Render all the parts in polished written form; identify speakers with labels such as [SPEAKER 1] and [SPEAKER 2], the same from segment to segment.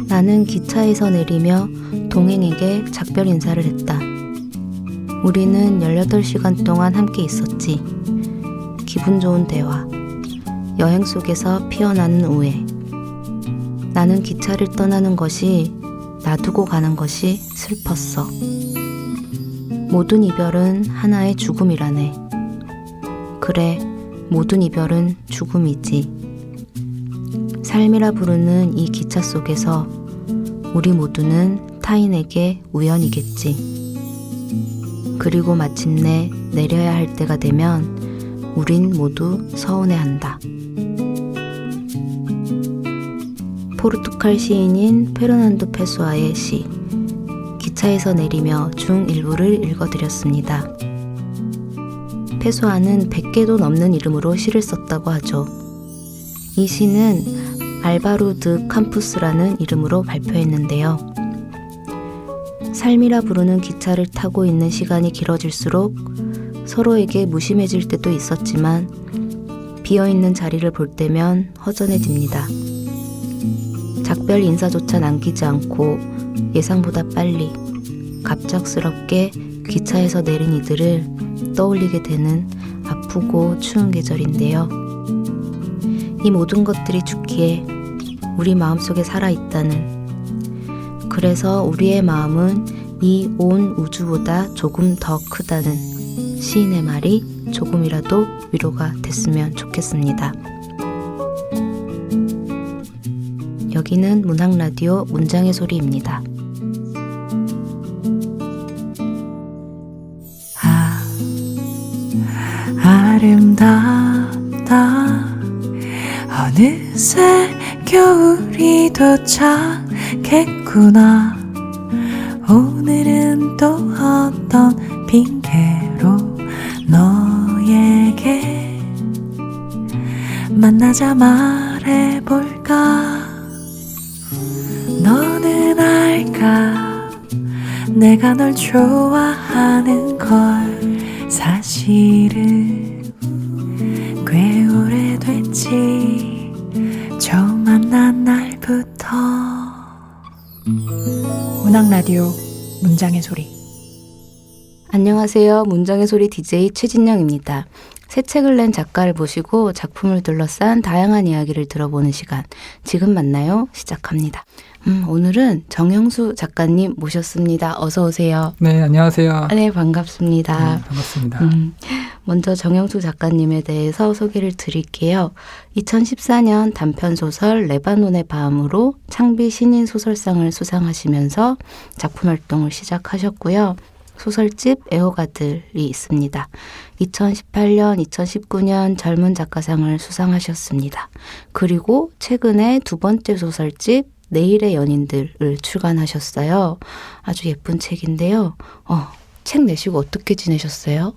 [SPEAKER 1] 나는 기차에서 내리며 동행에게 작별 인사를 했다. 우리는 18시간 동안 함께 있었지. 기분 좋은 대화, 여행 속에서 피어나는 우애. 나는 기차를 떠나는 것이, 놔두고 가는 것이 슬펐어. 모든 이별은 하나의 죽음이라네. 그래, 모든 이별은 죽음이지. 삶이라 부르는 이 기차 속에서 우리 모두는 타인에게 우연이겠지. 그리고 마침내 내려야 할 때가 되면 우린 모두 서운해한다. 포르투갈 시인인 페르난도 페소아의 시 기차에서 내리며 중 일부를 읽어드렸습니다. 페소아는 100개도 넘는 이름으로 시를 썼다고 하죠. 이 시는 알바로 드 캠푸스라는 이름으로 발표했는데요. 삶이라 부르는 기차를 타고 있는 시간이 길어질수록 서로에게 무심해질 때도 있었지만 비어있는 자리를 볼 때면 허전해집니다. 작별 인사조차 남기지 않고 예상보다 빨리 갑작스럽게 기차에서 내린 이들을 떠올리게 되는 아프고 추운 계절인데요. 이 모든 것들이 죽기에 우리 마음속에 살아있다는, 그래서 우리의 마음은 이 온 우주보다 조금 더 크다는 시인의 말이 조금이라도 위로가 됐으면 좋겠습니다. 여기는 문학라디오 문장의 소리입니다.
[SPEAKER 2] 아름답다. 어느새 겨울이 도착했구나. 오늘은 또 어떤 핑계로 너에게 만나자 말해볼까. 너는 알까, 내가 널 좋아하는 걸. 사실은 꽤 오래됐지, 처음 만난 날부터. 문학라디오 문장의 소리.
[SPEAKER 1] 안녕하세요. 문장의 소리 DJ 최진영입니다. 새 책을 낸 작가를 모시고 작품을 둘러싼 다양한 이야기를 들어보는 시간, 지금 만나요 시작합니다. 오늘은 정영수 작가님 모셨습니다. 어서 오세요.
[SPEAKER 3] 네, 안녕하세요.
[SPEAKER 1] 네, 반갑습니다.
[SPEAKER 3] 네, 반갑습니다.
[SPEAKER 1] 먼저 정영수 작가님에 대해서 소개를 드릴게요. 2014년 단편소설 레바논의 밤으로 창비 신인 소설상을 수상하시면서 작품 활동을 시작하셨고요. 소설집 애호가들이 있습니다. 2018년, 2019년 젊은 작가상을 수상하셨습니다. 그리고 최근에 두 번째 소설집 내일의 연인들을 출간하셨어요. 아주 예쁜 책인데요. 책 내시고 어떻게 지내셨어요?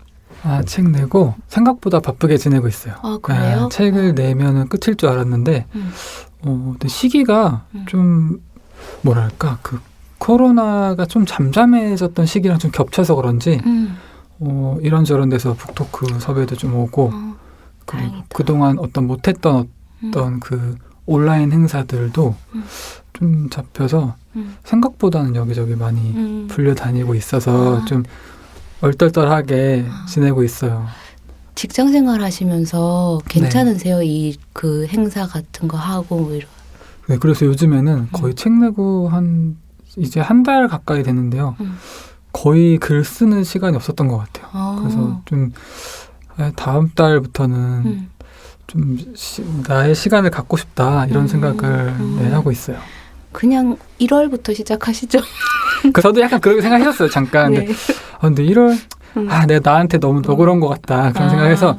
[SPEAKER 3] 책 내고 생각보다 바쁘게 지내고 있어요.
[SPEAKER 1] 그래요?
[SPEAKER 3] 책을 내면은 끝일 줄 알았는데 근데 시기가 좀 뭐랄까, 코로나가 좀 잠잠해졌던 시기랑 좀 겹쳐서 그런지 이런저런 데서 북토크 섭외도 좀 오고, 그리고 그동안 못했던 그 온라인 행사들도 좀 잡혀서 생각보다는 여기저기 많이 불려다니고 있어서 좀 얼떨떨하게 지내고 있어요.
[SPEAKER 1] 직장 생활 하시면서 괜찮으세요? 네. 그 행사 같은 거 하고 뭐 이런.
[SPEAKER 3] 네, 그래서 요즘에는 거의 책 내고 이제 한 달 가까이 됐는데요. 거의 글 쓰는 시간이 없었던 것 같아요. 그래서 좀 다음 달부터는 좀 나의 시간을 갖고 싶다, 이런 생각을 하고 있어요.
[SPEAKER 1] 그냥 1월부터 시작하시죠.
[SPEAKER 3] 저도 약간 그렇게 생각했었어요, 잠깐.
[SPEAKER 1] 네.
[SPEAKER 3] 근데 1월 내가 나한테 너무 너그러운 것 같다, 그런 생각해서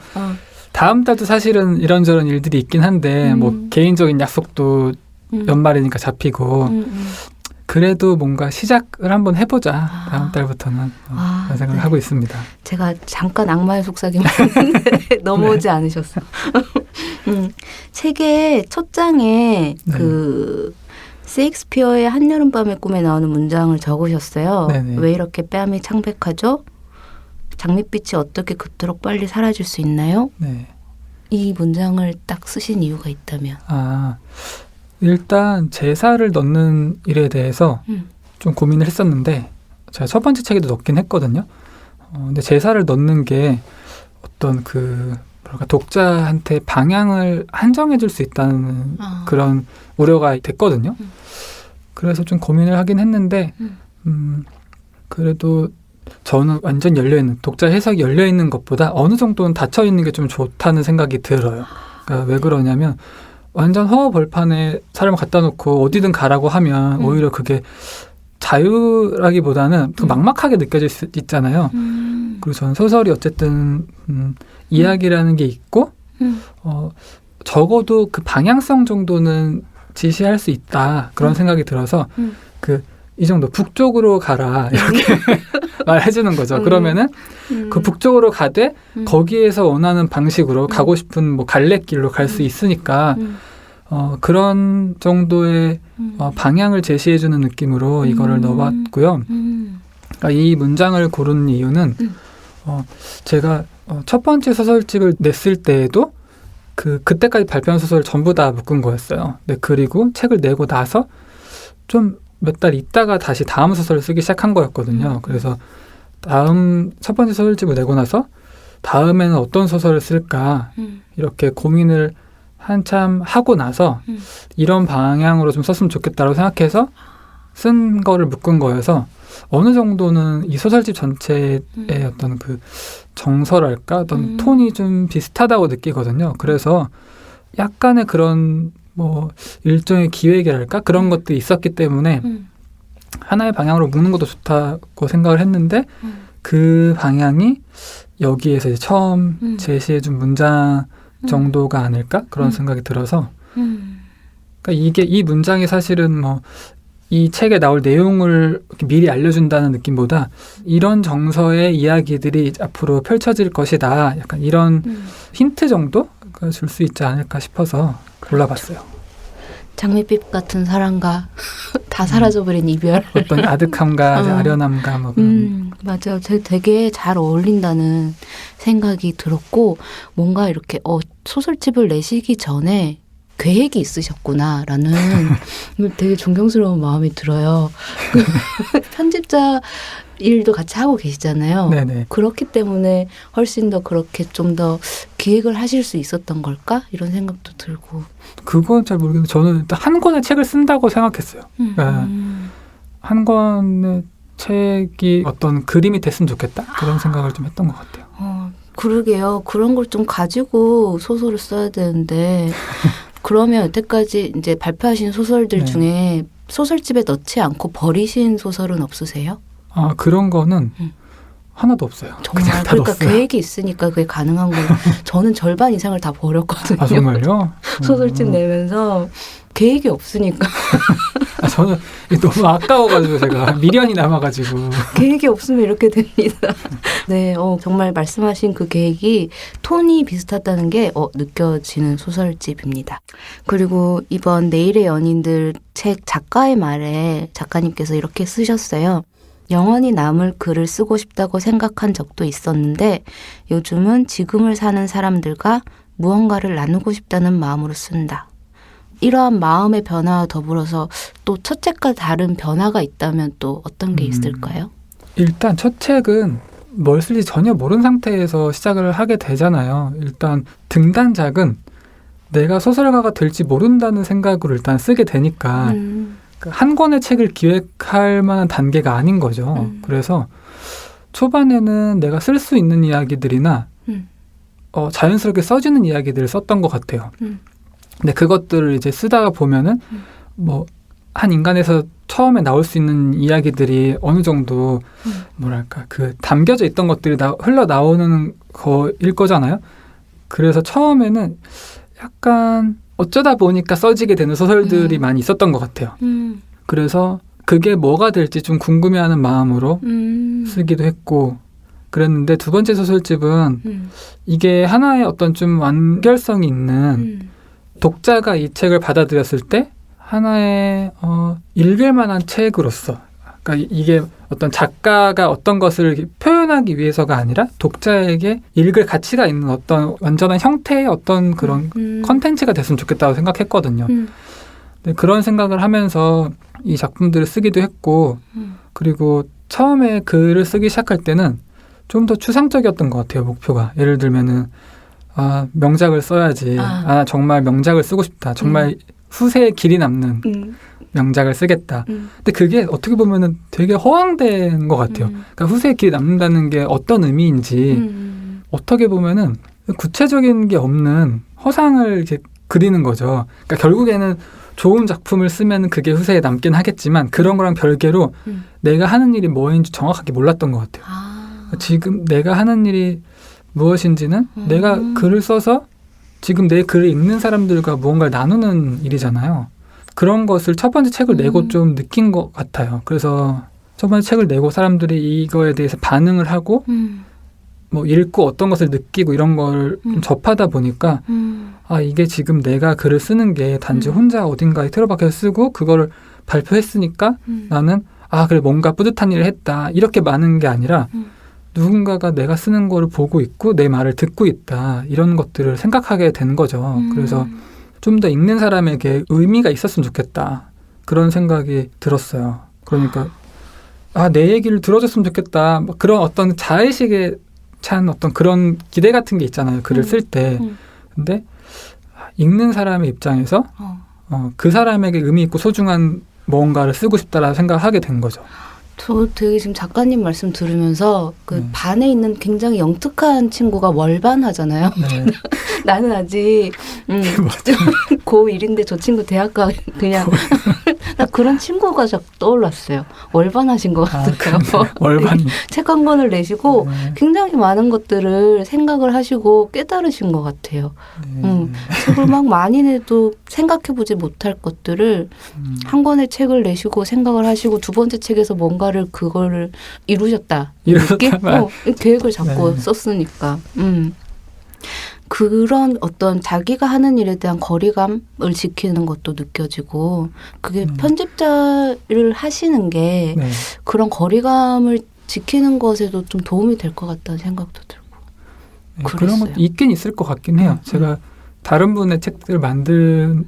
[SPEAKER 3] 다음 달도 사실은 이런저런 일들이 있긴 한데 뭐 개인적인 약속도 연말이니까 잡히고 그래도 뭔가 시작을 한번 해보자, 다음 달부터는 그런 생각을 하고 있습니다.
[SPEAKER 1] 제가 잠깐 악마의 속삭임을 했는데 넘어오지 네. 않으셨어요. 책의 첫 장에 네. 셰익스피어의 한여름밤의 꿈에 나오는 문장을 적으셨어요. 네네. 왜 이렇게 뺨이 창백하죠? 장밋빛이 어떻게 그토록 빨리 사라질 수 있나요?
[SPEAKER 3] 네.
[SPEAKER 1] 이 문장을 딱 쓰신 이유가 있다면?
[SPEAKER 3] 일단 제사를 넣는 일에 대해서 좀 고민을 했었는데 제가 첫 번째 책에도 넣긴 했거든요. 근데 제사를 넣는 게 어떤 독자한테 방향을 한정해 줄 수 있다는 그런 우려가 됐거든요. 그래서 좀 고민을 하긴 했는데 그래도 저는 완전 열려있는, 독자 해석이 열려있는 것보다 어느 정도는 닫혀있는 게 좀 좋다는 생각이 들어요. 그러니까 왜 그러냐면 완전 허허벌판에 사람을 갖다 놓고 어디든 가라고 하면 오히려 그게 자유라기보다는 더 막막하게 느껴질 수 있잖아요. 그리고 저는 소설이 어쨌든 이야기라는 게 있고 적어도 그 방향성 정도는 지시할 수 있다. 그런 생각이 들어서 이 정도 북쪽으로 가라 이렇게 말해주는 거죠. 그러면은 그 북쪽으로 가되 거기에서 원하는 방식으로 가고 싶은 뭐 갈래길로 갈 수 있으니까 그런 정도의 방향을 제시해주는 느낌으로 이거를 넣어봤고요. 그러니까 이 문장을 고른 이유는 제가 첫 번째 소설집을 냈을 때에도 그때까지 발표한 소설을 전부 다 묶은 거였어요. 네, 그리고 책을 내고 나서 좀 몇 달 있다가 다시 다음 소설을 쓰기 시작한 거였거든요. 그래서 첫 번째 소설집을 내고 나서 다음에는 어떤 소설을 쓸까 이렇게 고민을 한참 하고 나서 이런 방향으로 좀 썼으면 좋겠다고 생각해서 쓴 거를 묶은 거여서 어느 정도는 이 소설집 전체의 어떤 그 정서랄까 어떤 톤이 좀 비슷하다고 느끼거든요. 그래서 약간의 그런 뭐 일종의 기획이랄까 그런 것들이 있었기 때문에 하나의 방향으로 묶는 것도 좋다고 생각을 했는데 그 방향이 여기에서 이제 처음 제시해준 문장 정도가 아닐까 그런 생각이 들어서 그러니까 이 문장이 사실은 뭐 이 책에 나올 내용을 미리 알려준다는 느낌보다 이런 정서의 이야기들이 앞으로 펼쳐질 것이다. 약간 이런 힌트 정도가 줄 수 있지 않을까 싶어서 골라봤어요.
[SPEAKER 1] 장밋빛 같은 사랑과 다 사라져버린 이별.
[SPEAKER 3] 어떤 아득함과 아련함과 뭐 그런.
[SPEAKER 1] 맞아요. 되게 잘 어울린다는 생각이 들었고 뭔가 이렇게 소설집을 내시기 전에 계획이 있으셨구나라는 되게 존경스러운 마음이 들어요. 편집자 일도 같이 하고 계시잖아요.
[SPEAKER 3] 네네.
[SPEAKER 1] 그렇기 때문에 훨씬 더 그렇게 좀 더 기획을 하실 수 있었던 걸까? 이런 생각도 들고.
[SPEAKER 3] 그건 잘 모르겠는데 저는 일단 한 권의 책을 쓴다고 생각했어요. 한 권의 책이 어떤 그림이 됐으면 좋겠다. 그런 생각을 좀 했던 것 같아요.
[SPEAKER 1] 그러게요. 그런 걸 좀 가지고 소설을 써야 되는데 그러면 여태까지 이제 발표하신 소설들 중에 소설집에 넣지 않고 버리신 소설은 없으세요?
[SPEAKER 3] 그런 거는 하나도 없어요.
[SPEAKER 1] 정말
[SPEAKER 3] 그냥 다
[SPEAKER 1] 그러니까
[SPEAKER 3] 넣었어요.
[SPEAKER 1] 계획이 있으니까 그게 가능한 거예요. 저는 절반 이상을 다 버렸거든요.
[SPEAKER 3] 정말요?
[SPEAKER 1] 소설집 내면서 계획이 없으니까.
[SPEAKER 3] 저는 너무 아까워가지고 제가 미련이 남아가지고.
[SPEAKER 1] 계획이 없으면 이렇게 됩니다. 네, 정말 말씀하신 그 계획이 톤이 비슷하다는 게 느껴지는 소설집입니다. 그리고 이번 내일의 연인들 책 작가의 말에 작가님께서 이렇게 쓰셨어요. 영원히 남을 글을 쓰고 싶다고 생각한 적도 있었는데 요즘은 지금을 사는 사람들과 무언가를 나누고 싶다는 마음으로 쓴다. 이러한 마음의 변화와 더불어서 또 첫 책과 다른 변화가 있다면 또 어떤 게 있을까요?
[SPEAKER 3] 일단 첫 책은 뭘 쓸지 전혀 모르는 상태에서 시작을 하게 되잖아요. 일단 등단작은 내가 소설가가 될지 모른다는 생각으로 일단 쓰게 되니까 한 권의 책을 기획할 만한 단계가 아닌 거죠. 그래서 초반에는 내가 쓸 수 있는 이야기들이나 자연스럽게 써지는 이야기들을 썼던 것 같아요. 근데 그것들을 이제 쓰다가 보면은 뭐 한 인간에서 처음에 나올 수 있는 이야기들이 어느 정도 뭐랄까 그 담겨져 있던 것들이 흘러나오는 거일 거잖아요. 그래서 처음에는 약간 어쩌다 보니까 써지게 되는 소설들이 많이 있었던 것 같아요. 그래서 그게 뭐가 될지 좀 궁금해하는 마음으로 쓰기도 했고 그랬는데 두 번째 소설집은 이게 하나의 어떤 좀 완결성이 있는 독자가 이 책을 받아들였을 때 하나의 읽을 만한 책으로서 그러니까 이게 어떤 작가가 어떤 것을 표현해 표현하기 위해서가 아니라 독자에게 읽을 가치가 있는 어떤 완전한 형태의 어떤 그런 컨텐츠가 됐으면 좋겠다고 생각했거든요. 네, 그런 생각을 하면서 이 작품들을 쓰기도 했고 그리고 처음에 글을 쓰기 시작할 때는 좀 더 추상적이었던 것 같아요. 목표가. 예를 들면은 명작을 써야지. 정말 명작을 쓰고 싶다. 정말 후세에 길이 남는 명작을 쓰겠다. 근데 그게 어떻게 보면은 되게 허황된 것 같아요. 그러니까 후세에 길이 남는다는 게 어떤 의미인지 어떻게 보면은 구체적인 게 없는 허상을 이렇게 그리는 거죠. 그러니까 결국에는 좋은 작품을 쓰면 그게 후세에 남긴 하겠지만 그런 거랑 별개로 내가 하는 일이 뭐인지 정확하게 몰랐던 것 같아요. 지금 내가 하는 일이 무엇인지는 내가 글을 써서 지금 내 글을 읽는 사람들과 무언가를 나누는 일이잖아요. 그런 것을 첫 번째 책을 내고 좀 느낀 것 같아요. 그래서 첫 번째 책을 내고 사람들이 이거에 대해서 반응을 하고 뭐 읽고 어떤 것을 느끼고 이런 걸 좀 접하다 보니까 이게 지금 내가 글을 쓰는 게 단지 혼자 어딘가에 틀어박혀서 쓰고 그거를 발표했으니까 나는 그래 뭔가 뿌듯한 일을 했다 이렇게 많은 게 아니라 누군가가 내가 쓰는 거를 보고 있고 내 말을 듣고 있다 이런 것들을 생각하게 된 거죠. 그래서 좀 더 읽는 사람에게 의미가 있었으면 좋겠다 그런 생각이 들었어요. 그러니까 내 얘기를 들어줬으면 좋겠다 그런 어떤 자의식에 찬 어떤 그런 기대 같은 게 있잖아요. 글을 쓸 때. 근데 읽는 사람의 입장에서 그 사람에게 의미 있고 소중한 뭔가를 쓰고 싶다라고 생각하게 된 거죠.
[SPEAKER 1] 저 되게 지금 작가님 말씀 들으면서 그 반에 있는 굉장히 영특한 친구가 월반하잖아요.
[SPEAKER 3] 네.
[SPEAKER 1] 나는 아직 고1인데 저 친구 대학 가 그냥 나 그런 친구가 자꾸 떠올랐어요. 월반하신 것 같아요.
[SPEAKER 3] 월반.
[SPEAKER 1] 책 한 권을 내시고 굉장히 많은 것들을 생각을 하시고 깨달으신 것 같아요. 책을 막 많이 내도 생각해보지 못할 것들을 한 권의 책을 내시고 생각을 하시고 두 번째 책에서 뭔가를 그거를 이루셨다. 계획을 잡고 썼으니까. 그런 어떤 자기가 하는 일에 대한 거리감을 지키는 것도 느껴지고 그게 편집자를 하시는 게 그런 거리감을 지키는 것에도 좀 도움이 될 것 같다는 생각도 들고
[SPEAKER 3] 그런 것도 있긴 있을 것 같긴 해요. 제가 다른 분의 책들을 만드는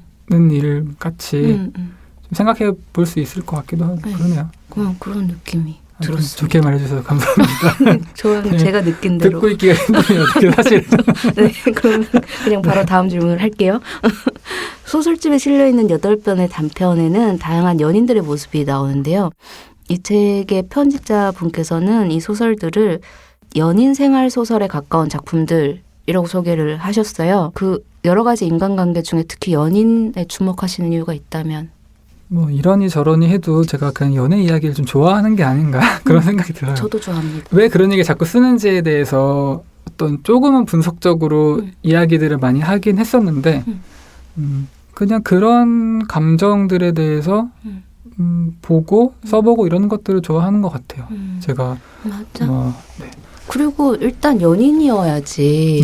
[SPEAKER 3] 일 같이 좀 생각해 볼 수 있을 것 같기도 하고 그러네요.
[SPEAKER 1] 그런 느낌이 들었습니다.
[SPEAKER 3] 좋게 말해주셔서 감사합니다.
[SPEAKER 1] 저는 제가 느낀 대로.
[SPEAKER 3] 듣고 있기가 힘드네요. 사실.
[SPEAKER 1] 네, 그럼 그냥 바로 다음 질문을 할게요. 소설집에 실려있는 8편의 단편에는 다양한 연인들의 모습이 나오는데요. 이 책의 편집자 분께서는 이 소설들을 연인 생활 소설에 가까운 작품들이라고 소개를 하셨어요. 그 여러 가지 인간관계 중에 특히 연인에 주목하시는 이유가 있다면?
[SPEAKER 3] 뭐 이러니 저러니 해도 제가 그냥 연애 이야기를 좀 좋아하는 게 아닌가 그런 생각이 들어요.
[SPEAKER 1] 저도 좋아합니다.
[SPEAKER 3] 왜 그런 얘기 자꾸 쓰는지에 대해서 어떤 조금은 분석적으로 이야기들을 많이 하긴 했었는데 그냥 그런 감정들에 대해서 보고 써보고 이런 것들을 좋아하는 것 같아요. 제가
[SPEAKER 1] 맞아. 그리고 일단 연인이어야지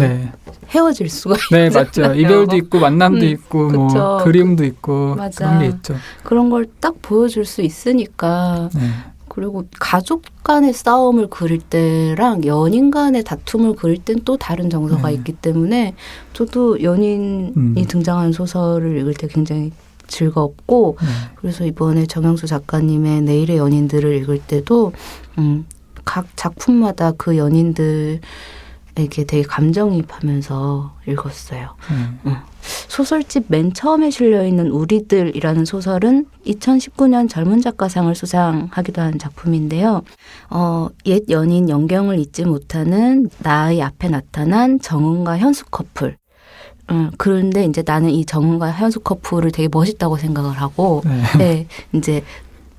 [SPEAKER 1] 헤어질 수가
[SPEAKER 3] 있잖아요. 맞죠. 이별도 있고 만남도 있고 뭐 그림도 있고
[SPEAKER 1] 맞아.
[SPEAKER 3] 그런 게 있죠.
[SPEAKER 1] 그런 걸 딱 보여줄 수 있으니까 그리고 가족 간의 싸움을 그릴 때랑 연인 간의 다툼을 그릴 땐 또 다른 정서가 있기 때문에 저도 연인이 등장하는 소설을 읽을 때 굉장히 즐겁고 그래서 이번에 정영수 작가님의 내일의 연인들을 읽을 때도 각 작품마다 그 연인들에게 되게 감정이입하면서 읽었어요. 소설집 맨 처음에 실려있는 우리들이라는 소설은 2019년 젊은 작가상을 수상하기도 한 작품인데요. 옛 연인 영경을 잊지 못하는 나의 앞에 나타난 정은과 현수 커플. 그런데 이제 나는 이 정은과 현수 커플을 되게 멋있다고 생각을 하고 이제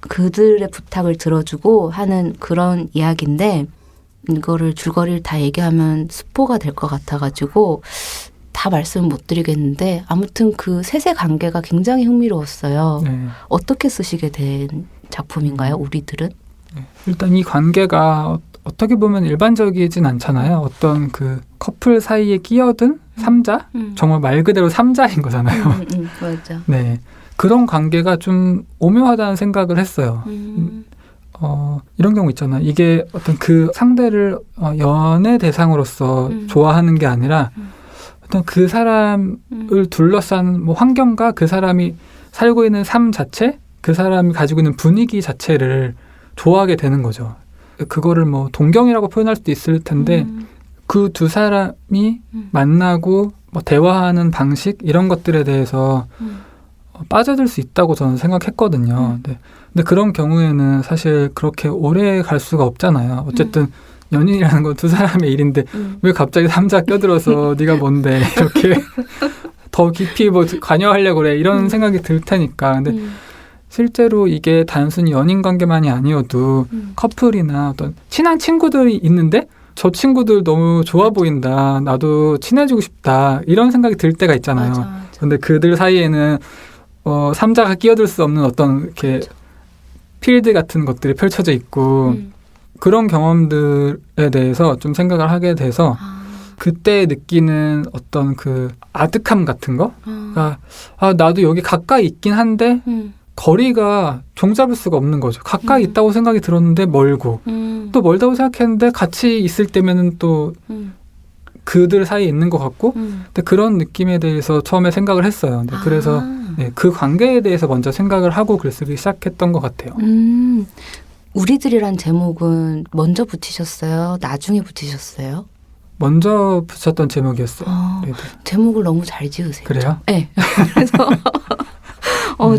[SPEAKER 1] 그들의 부탁을 들어주고 하는 그런 이야기인데 이거를 줄거리를 다 얘기하면 스포가 될 것 같아가지고 다 말씀 못 드리겠는데 아무튼 그 셋의 관계가 굉장히 흥미로웠어요. 어떻게 쓰시게 된 작품인가요? 우리들은?
[SPEAKER 3] 일단 이 관계가 어떻게 보면 일반적이진 않잖아요. 어떤 그 커플 사이에 끼어든 삼자? 정말 말 그대로 삼자인 거잖아요.
[SPEAKER 1] 맞아.
[SPEAKER 3] 네. 그런 관계가 좀 오묘하다는 생각을 했어요. 이런 경우 있잖아. 이게 어떤 그 상대를 연애 대상으로서 좋아하는 게 아니라 어떤 그 사람을 둘러싼 뭐 환경과 그 사람이 살고 있는 삶 자체, 그 사람이 가지고 있는 분위기 자체를 좋아하게 되는 거죠. 그거를 뭐 동경이라고 표현할 수도 있을 텐데 그 두 사람이 만나고 뭐 대화하는 방식 이런 것들에 대해서 빠져들 수 있다고 저는 생각했거든요. 근데 그런 경우에는 사실 그렇게 오래 갈 수가 없잖아요. 어쨌든 연인이라는 건 두 사람의 일인데 왜 갑자기 삼자 껴들어서 네가 뭔데 이렇게 더 깊이 뭐 관여하려고 그래 이런 생각이 들 테니까. 근데 실제로 이게 단순히 연인 관계만이 아니어도 커플이나 어떤 친한 친구들이 있는데 저 친구들 너무 좋아 보인다. 나도 친해지고 싶다. 이런 생각이 들 때가 있잖아요.
[SPEAKER 1] 맞아.
[SPEAKER 3] 근데 그들 사이에는 삼자가 끼어들 수 없는 어떤 이렇게 필드 같은 것들이 펼쳐져 있고 그런 경험들에 대해서 좀 생각을 하게 돼서 그때 느끼는 어떤 그 아득함 같은 거가 나도 여기 가까이 있긴 한데 거리가 종잡을 수가 없는 거죠. 가까이 있다고 생각이 들었는데 멀고 또 멀다고 생각했는데 같이 있을 때면은 또 그들 사이에 있는 것 같고 근데 그런 느낌에 대해서 처음에 생각을 했어요. 그래서 그 관계에 대해서 먼저 생각을 하고 글 쓰기 시작했던 것 같아요.
[SPEAKER 1] 우리들이란 제목은 먼저 붙이셨어요? 나중에 붙이셨어요?
[SPEAKER 3] 먼저 붙였던 제목이었어요.
[SPEAKER 1] 제목을 너무 잘 지으세요.
[SPEAKER 3] 그래요?
[SPEAKER 1] 네. 그래서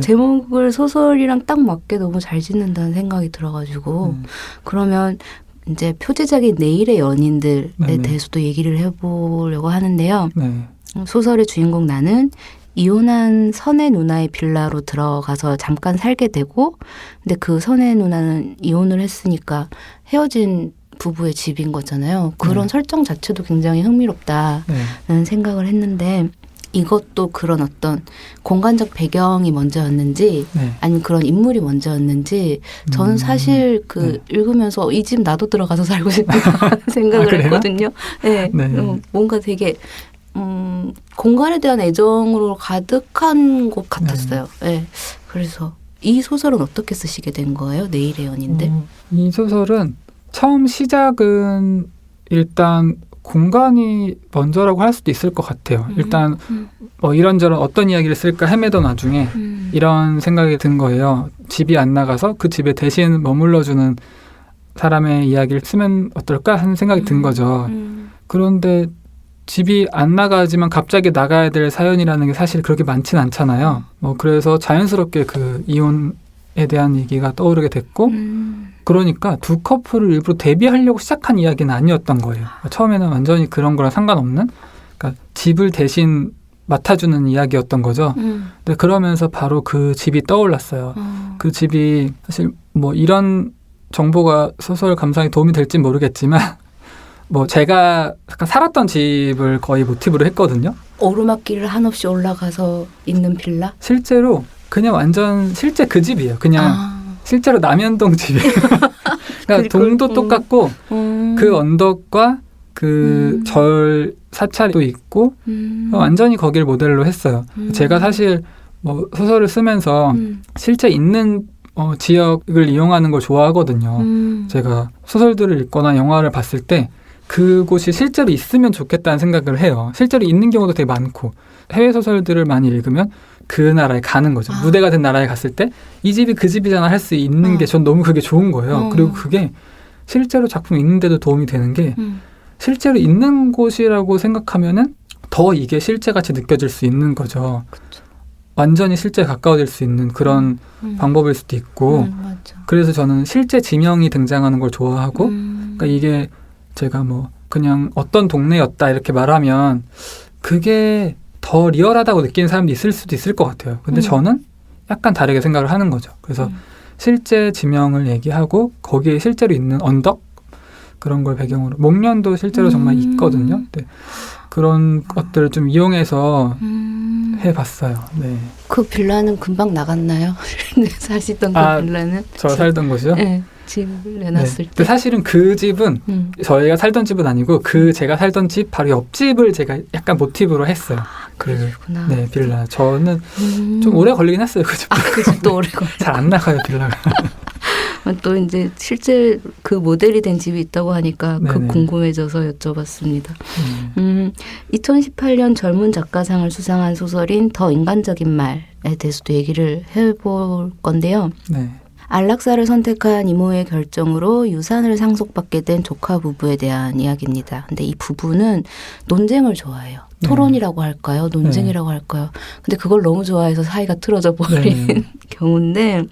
[SPEAKER 1] 제목을 소설이랑 딱 맞게 너무 잘 짓는다는 생각이 들어가지고 그러면 이제 표제작인 내일의 연인들에
[SPEAKER 3] 네네.
[SPEAKER 1] 대해서도 얘기를 해보려고 하는데요.
[SPEAKER 3] 네.
[SPEAKER 1] 소설의 주인공 나는 이혼한 선의 누나의 빌라로 들어가서 잠깐 살게 되고 근데 그 선의 누나는 이혼을 했으니까 헤어진 부부의 집인 거잖아요. 그런 설정 자체도 굉장히 흥미롭다는 생각을 했는데 이것도 그런 어떤 공간적 배경이 먼저였는지 아니면 그런 인물이 먼저였는지 저는 사실 읽으면서 이 집 나도 들어가서 살고 싶다 생각을 했거든요. 네. 뭔가 되게 공간에 대한 애정으로 가득한 곳 같았어요. 네. 그래서 이 소설은 어떻게 쓰시게 된 거예요? 내일의 연인들?
[SPEAKER 3] 이 소설은 처음 시작은 일단 공간이 먼저라고 할 수도 있을 것 같아요. 일단 뭐 이런저런 어떤 이야기를 쓸까 헤매던 와중에 이런 생각이 든 거예요. 집이 안 나가서 그 집에 대신 머물러주는 사람의 이야기를 쓰면 어떨까 하는 생각이 든 거죠. 그런데 집이 안 나가지만 갑자기 나가야 될 사연이라는 게 사실 그렇게 많진 않잖아요. 뭐 그래서 자연스럽게 그 이혼에 대한 얘기가 떠오르게 됐고 그러니까 두 커플을 일부러 대비하려고 시작한 이야기는 아니었던 거예요. 처음에는 완전히 그런 거랑 상관없는 그러니까 집을 대신 맡아주는 이야기였던 거죠. 근데 그러면서 바로 그 집이 떠올랐어요. 그 집이 사실 뭐 이런 정보가 소설 감상에 도움이 될지 모르겠지만 뭐 제가 약간 살았던 집을 거의 모티브로 했거든요.
[SPEAKER 1] 오르막길을 한없이 올라가서 있는 빌라?
[SPEAKER 3] 실제로 그냥 완전 실제 그 집이에요. 그냥 실제로 남현동 집이에요. 그러니까 동도 똑같고 그 언덕과 그 절 사찰도 있고 완전히 거길 모델로 했어요. 제가 사실 뭐 소설을 쓰면서 실제 있는 지역을 이용하는 걸 좋아하거든요. 제가 소설들을 읽거나 영화를 봤을 때 그곳이 실제로 있으면 좋겠다는 생각을 해요. 실제로 있는 경우도 되게 많고 해외 소설들을 많이 읽으면 그 나라에 가는 거죠. 무대가 된 나라에 갔을 때 이 집이 그 집이잖아 할 수 있는 게 전 너무 그게 좋은 거예요. 그리고 그게 실제로 작품 읽는데도 도움이 되는 게 실제로 있는 곳이라고 생각하면은 더 이게 실제같이 느껴질 수 있는 거죠.
[SPEAKER 1] 그쵸.
[SPEAKER 3] 완전히 실제에 가까워질 수 있는 그런 방법일 수도 있고 그래서 저는 실제 지명이 등장하는 걸 좋아하고 그러니까 이게 제가 뭐 그냥 어떤 동네였다 이렇게 말하면 그게 더 리얼하다고 느끼는 사람도 있을 수도 있을 것 같아요. 근데 저는 약간 다르게 생각을 하는 거죠. 그래서 실제 지명을 얘기하고 거기에 실제로 있는 언덕 그런 걸 배경으로 목련도 실제로 정말 있거든요. 네. 그런 것들을 좀 이용해서 해봤어요. 네.
[SPEAKER 1] 그 빌라는 금방 나갔나요? 사시던 그 빌라는?
[SPEAKER 3] 저 살던 곳이요?
[SPEAKER 1] 네. 집을 내놨을 때.
[SPEAKER 3] 근데 사실은 그 집은 저희가 살던 집은 아니고 그 제가 살던 집 바로 옆집을 제가 약간 모티브로 했어요.
[SPEAKER 1] 그러시구나.
[SPEAKER 3] 네, 빌라. 저는 좀 오래 걸리긴 했어요. 그 집도.
[SPEAKER 1] 그 집도 오래 걸려.
[SPEAKER 3] 잘 안 나가요, 빌라가.
[SPEAKER 1] 또 이제 실제 그 모델이 된 집이 있다고 하니까 그
[SPEAKER 3] 네네.
[SPEAKER 1] 궁금해져서 여쭤봤습니다. 2018년 젊은 작가상을 수상한 소설인 더 인간적인 말에 대해서도 얘기를 해볼 건데요.
[SPEAKER 3] 네.
[SPEAKER 1] 안락사를 선택한 이모의 결정으로 유산을 상속받게 된 조카 부부에 대한 이야기입니다. 근데 이 부부는 논쟁을 좋아해요.
[SPEAKER 3] 네.
[SPEAKER 1] 토론이라고 할까요? 논쟁이라고 할까요? 근데 그걸 너무 좋아해서 사이가 틀어져 버린
[SPEAKER 3] 네.
[SPEAKER 1] 경우인데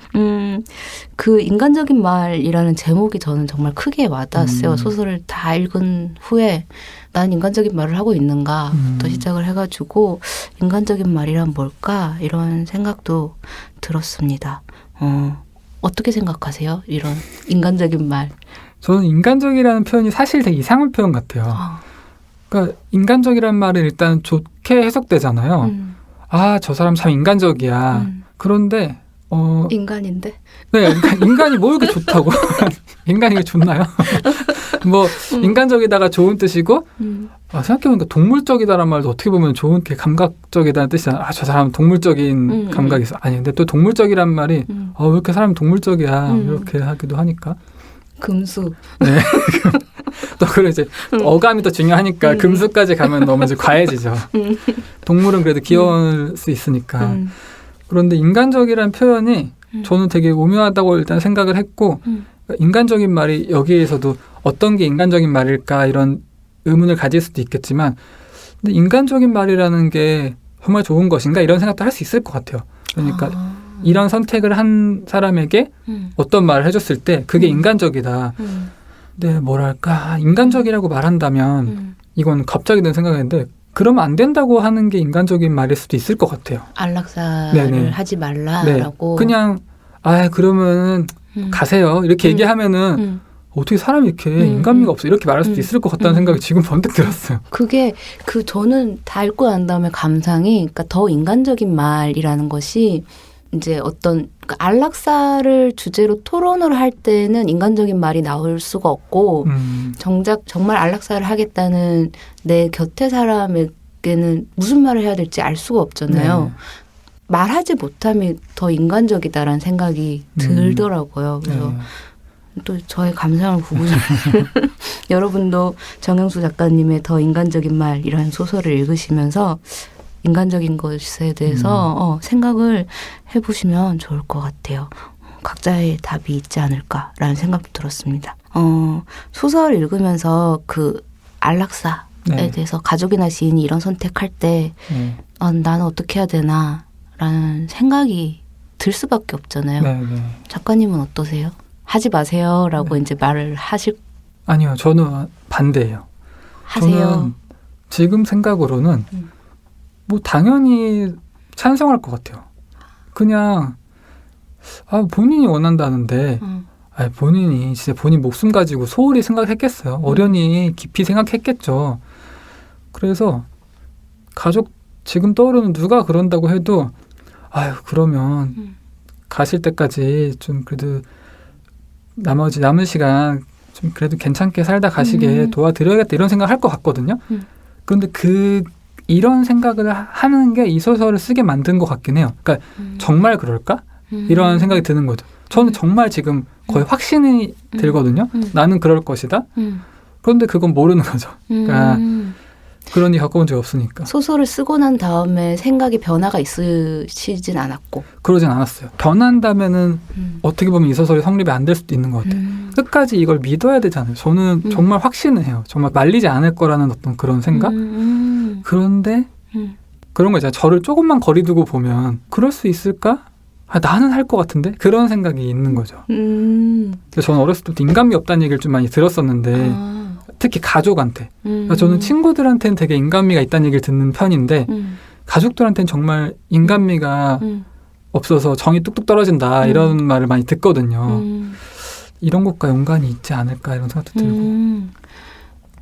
[SPEAKER 1] 그 인간적인 말이라는 제목이 저는 정말 크게 와닿았어요. 소설을 다 읽은 후에 난 인간적인 말을 하고 있는가부터 시작을 해가지고 인간적인 말이란 뭘까? 이런 생각도 들었습니다. 어떻게 생각하세요? 이런 인간적인 말.
[SPEAKER 3] 저는 인간적이라는 표현이 사실 되게 이상한 표현 같아요. 그러니까 인간적이라는 말은 일단 좋게 해석되잖아요. 아, 저 사람 참 인간적이야. 그런데
[SPEAKER 1] 인간인데?
[SPEAKER 3] 네, 인간이 뭐 이렇게 좋다고? 인간이 왜 좋나요? 뭐 인간적이다가 좋은 뜻이고 생각해보니까 동물적이다라는 말도 어떻게 보면 좋은 게 감각적이다는 뜻이잖아요. 아, 저 사람 동물적인 감각이 있어. 아니 근데 또 동물적이란 말이 왜 이렇게 사람이 동물적이야 이렇게 하기도 하니까.
[SPEAKER 1] 금수.
[SPEAKER 3] 네. 또 그래 이제 어감이 더 중요하니까 금수까지 가면 너무 이제 과해지죠. 동물은 그래도 귀여울 수 있으니까. 그런데 인간적이라는 표현이 저는 되게 오묘하다고 일단 생각을 했고 인간적인 말이 여기에서도 어떤 게 인간적인 말일까 이런 의문을 가질 수도 있겠지만 근데 인간적인 말이라는 게 정말 좋은 것인가 이런 생각도 할 수 있을 것 같아요. 그러니까 이런 선택을 한 사람에게 어떤 말을 해줬을 때 그게 인간적이다. 근데 뭐랄까 인간적이라고 말한다면 이건 갑자기 든 생각인데 그러면 안 된다고 하는 게 인간적인 말일 수도 있을 것 같아요.
[SPEAKER 1] 안락사를
[SPEAKER 3] 네네.
[SPEAKER 1] 하지 말라라고.
[SPEAKER 3] 네. 그냥 그러면 가세요 이렇게 얘기하면은 어떻게 사람이 이렇게 인간미가 없어 이렇게 말할 수도 있을 것 같다는 생각이 지금 번뜩 들었어요.
[SPEAKER 1] 그게 저는 다 읽고 난 다음에 감상이 그러니까 더 인간적인 말이라는 것이 이제 어떤 안락사를 주제로 토론을 할 때는 인간적인 말이 나올 수가 없고 정작 정말 안락사를 하겠다는 내 곁에 사람에게는 무슨 말을 해야 될지 알 수가 없잖아요.
[SPEAKER 3] 네.
[SPEAKER 1] 말하지 못함이 더 인간적이다라는 생각이 들더라고요. 그래서 또 저의 감상을 보고 여러분도 정영수 작가님의 더 인간적인 말이라는 소설을 읽으시면서 인간적인 것에 대해서 생각을 해보시면 좋을 것 같아요. 각자의 답이 있지 않을까라는 생각도 들었습니다. 소설 읽으면서 그 안락사에
[SPEAKER 3] 네.
[SPEAKER 1] 대해서 가족이나 지인이 이런 선택할 때 나는 어떻게 해야 되나라는 생각이 들 수밖에 없잖아요.
[SPEAKER 3] 네, 네.
[SPEAKER 1] 작가님은 어떠세요? 하지 마세요라고
[SPEAKER 3] 네.
[SPEAKER 1] 이제 말을 하실
[SPEAKER 3] 아니요, 저는 반대예요.
[SPEAKER 1] 하세요.
[SPEAKER 3] 저는 지금 생각으로는 뭐 당연히 찬성할 것 같아요. 그냥 본인이 원한다는데 본인이 진짜 본인 목숨 가지고 소홀히 생각했겠어요. 어련히 깊이 생각했겠죠. 그래서 가족 지금 떠오르는 누가 그런다고 해도 그러면 가실 때까지 좀 그래도 나머지 남은 시간 좀 그래도 괜찮게 살다 가시게 도와드려야겠다 이런 생각 할 것 같거든요. 그런데 이런 생각을 하는 게 이 소설을 쓰게 만든 것 같긴 해요. 그러니까 정말 그럴까? 이런 생각이 드는 거죠. 저는 정말 지금 거의 확신이 들거든요. 나는 그럴 것이다. 그런데 그건 모르는 거죠. 그러니까 그런 일 겪어본 적이 없으니까.
[SPEAKER 1] 소설을 쓰고 난 다음에 생각의 변화가 있으시진 않았고.
[SPEAKER 3] 그러진 않았어요. 변한다면은 어떻게 보면 이 소설이 성립이 안 될 수도 있는 것 같아요. 끝까지 이걸 믿어야 되잖아요. 저는 정말 확신을 해요. 정말 말리지 않을 거라는 어떤 그런 생각? 그런데 그런 거 있잖아요. 저를 조금만 거리 두고 보면 그럴 수 있을까? 나는 할 것 같은데? 그런 생각이 있는 거죠. 그래서 저는 어렸을 때부터 인간미 없다는 얘기를 좀 많이 들었었는데 특히 가족한테. 그러니까 저는 친구들한테는 되게 인간미가 있다는 얘기를 듣는 편인데 가족들한테는 정말 인간미가 없어서 정이 뚝뚝 떨어진다 이런 말을 많이 듣거든요. 이런 것과 연관이 있지 않을까 이런 생각도 들고.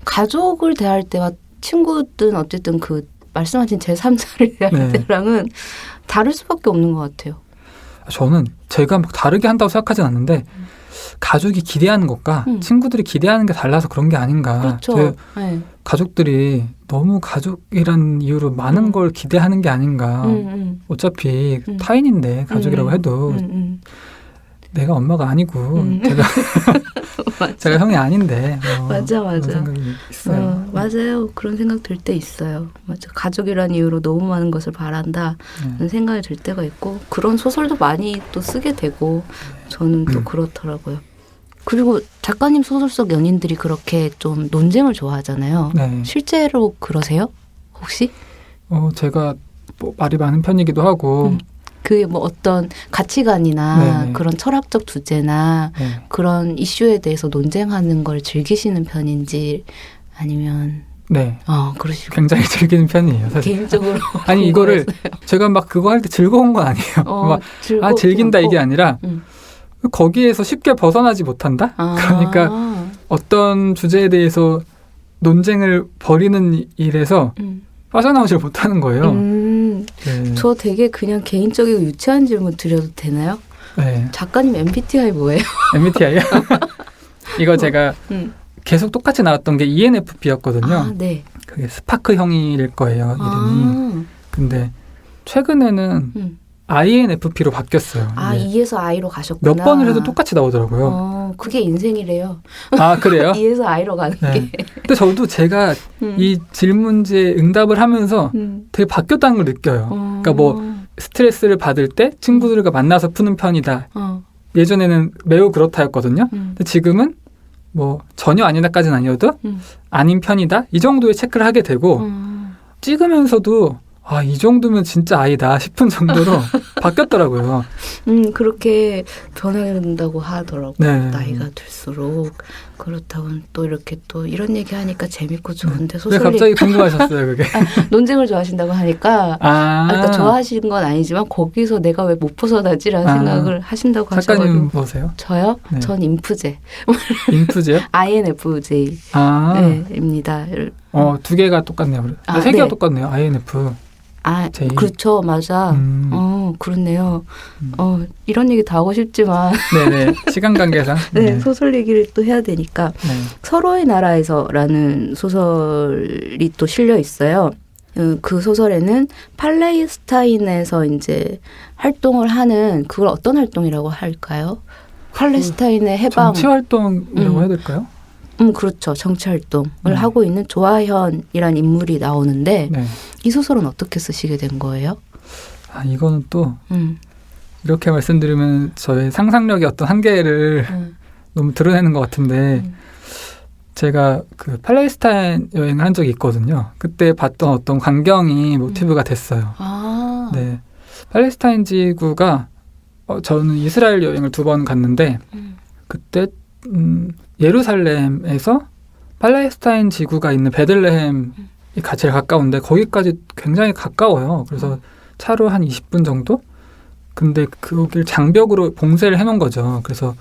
[SPEAKER 1] 가족을 대할 때와 친구든 어쨌든 그 말씀하신 제3자를 대할 때랑은 다를 수밖에 없는 것 같아요.
[SPEAKER 3] 저는 제가 막 다르게 한다고 생각하진 않는데 가족이 기대하는 것과 친구들이 기대하는 게 달라서 그런 게 아닌가.
[SPEAKER 1] 그렇죠. 네.
[SPEAKER 3] 가족들이 너무 가족이란 이유로 많은 걸 기대하는 게 아닌가. 어차피 타인인데 가족이라고 해도 내가 엄마가 아니고
[SPEAKER 1] 맞아.
[SPEAKER 3] 제가 형이 아닌데
[SPEAKER 1] 맞아.
[SPEAKER 3] 그런 생각이 있어요.
[SPEAKER 1] 맞아요. 그런 생각 들 때 있어요. 맞아. 가족이라는 이유로 너무 많은 것을 바란다. 그런 생각이 들 때가 있고 그런 소설도 많이 또 쓰게 되고 저는 또 그렇더라고요. 그리고 작가님 소설 속 연인들이 그렇게 좀 논쟁을 좋아하잖아요.
[SPEAKER 3] 네.
[SPEAKER 1] 실제로 그러세요? 혹시?
[SPEAKER 3] 제가 뭐 말이 많은 편이기도 하고
[SPEAKER 1] 그게 뭐 어떤 가치관이나
[SPEAKER 3] 네네.
[SPEAKER 1] 그런 철학적 주제나
[SPEAKER 3] 네.
[SPEAKER 1] 그런 이슈에 대해서 논쟁하는 걸 즐기시는 편인지 아니면
[SPEAKER 3] 네.
[SPEAKER 1] 그러시고
[SPEAKER 3] 굉장히 즐기는 편이에요. 사실.
[SPEAKER 1] 개인적으로
[SPEAKER 3] 아니 이거를 제가 막 그거 할 때 즐거운 건 아니에요. 막 즐긴다 이게 아니라 거기에서 쉽게 벗어나지 못한다. 그러니까 어떤 주제에 대해서 논쟁을 벌이는 일에서 빠져나오질 못하는 거예요. 네.
[SPEAKER 1] 저 되게 그냥 개인적이고 유치한 질문 드려도 되나요?
[SPEAKER 3] 네.
[SPEAKER 1] 작가님 MBTI 뭐예요?
[SPEAKER 3] MBTI요? 이거 제가 계속 똑같이 나왔던 게 ENFP였거든요.
[SPEAKER 1] 네.
[SPEAKER 3] 그게 스파크 형일 거예요, 이름이. 근데 최근에는 INFP로 바뀌었어요.
[SPEAKER 1] E에서 I로 가셨구나.
[SPEAKER 3] 몇 번을 해도 똑같이 나오더라고요.
[SPEAKER 1] 그게 인생이래요.
[SPEAKER 3] 그래요?
[SPEAKER 1] E에서 I로 가는 게.
[SPEAKER 3] 근데 저도 제가 이 질문지에 응답을 하면서 되게 바뀌었다는 걸 느껴요. 그러니까 뭐 스트레스를 받을 때 친구들과 만나서 푸는 편이다. 예전에는 매우 그렇다였거든요. 근데 지금은 뭐 전혀 아니다까지는 아니어도 아닌 편이다. 이 정도의 체크를 하게 되고 찍으면서도 이 정도면 진짜 아이다 싶은 정도로 바뀌었더라고요.
[SPEAKER 1] 그렇게 변한다고 하더라고요.
[SPEAKER 3] 네.
[SPEAKER 1] 나이가 들수록. 그렇다고 또 이렇게 또 이런 얘기 하니까 재밌고 좋은데
[SPEAKER 3] 왜
[SPEAKER 1] 소설이
[SPEAKER 3] 갑자기 궁금하셨어요, 그게?
[SPEAKER 1] 논쟁을 좋아하신다고 하니까 그러니까 좋아하시는 건 아니지만 거기서 내가 왜 못 벗어나지라는 생각을 하신다고 하셔가지고.
[SPEAKER 3] 작가님 뭐세요?
[SPEAKER 1] 저요?
[SPEAKER 3] 네.
[SPEAKER 1] 전 인프제.
[SPEAKER 3] 인프제요?
[SPEAKER 1] INFJ. 네, 입니다.
[SPEAKER 3] 두 개가 똑같네요. 세 개가 똑같네요. INF. J.
[SPEAKER 1] 그렇죠. 맞아. 그렇네요. 이런 얘기 다 하고 싶지만.
[SPEAKER 3] 네네. 시간 관계상.
[SPEAKER 1] 네, 소설 얘기를 또 해야 되니까.
[SPEAKER 3] 네.
[SPEAKER 1] 서로의 나라에서라는 소설이 또 실려 있어요. 그 소설에는 팔레스타인에서 이제 활동을 하는 그걸 어떤 활동이라고 할까요? 팔레스타인의 해방.
[SPEAKER 3] 정치 활동이라고 해야 될까요?
[SPEAKER 1] 그렇죠. 정치 활동을 하고 있는 조아현이란 인물이 나오는데
[SPEAKER 3] 네.
[SPEAKER 1] 이 소설은 어떻게 쓰시게 된 거예요?
[SPEAKER 3] 이거는 또 이렇게 말씀드리면 저의 상상력의 어떤 한계를 너무 드러내는 것 같은데 제가 그 팔레스타인 여행을 한 적이 있거든요. 그때 봤던 어떤 광경이 모티브가 됐어요. 네, 팔레스타인 지구가 저는 이스라엘 여행을 2번 갔는데 그때 예루살렘에서 팔레스타인 지구가 있는 베들레헴이 제일 가까운데 거기까지 굉장히 가까워요. 그래서 차로 한 20분 정도? 근데 거길 장벽으로 봉쇄를 해놓은 거죠. 그래서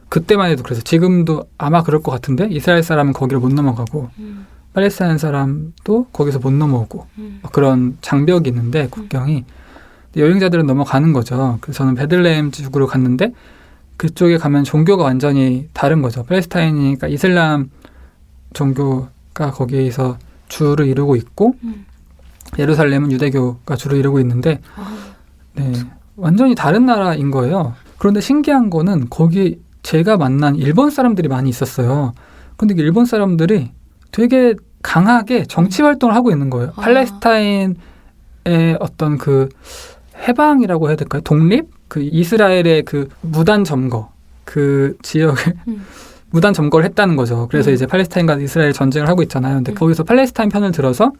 [SPEAKER 3] 그때만 해도 그래서 지금도 아마 그럴 것 같은데 이스라엘 사람은 거기를 못 넘어가고 팔레스타인 사람도 거기서 못 넘어오고 그런 장벽이 있는데 국경이 여행자들은 넘어가는 거죠. 그래서 저는 베들레헴 지구로 갔는데 그쪽에 가면 종교가 완전히 다른 거죠. 팔레스타인이니까 이슬람 종교가 거기에서 주를 이루고 있고 예루살렘은 유대교가 주를 이루고 있는데 네, 완전히 다른 나라인 거예요. 그런데 신기한 거는 거기 제가 만난 일본 사람들이 많이 있었어요. 근데 일본 사람들이 되게 강하게 정치 활동을 하고 있는 거예요. 팔레스타인의 어떤 그 해방이라고 해야 될까요? 독립? 그 이스라엘의 그 무단 점거, 그 지역에 무단 점거를 했다는 거죠. 그래서 이제 팔레스타인과 이스라엘 전쟁을 하고 있잖아요. 근데 거기서 팔레스타인 편을 들어서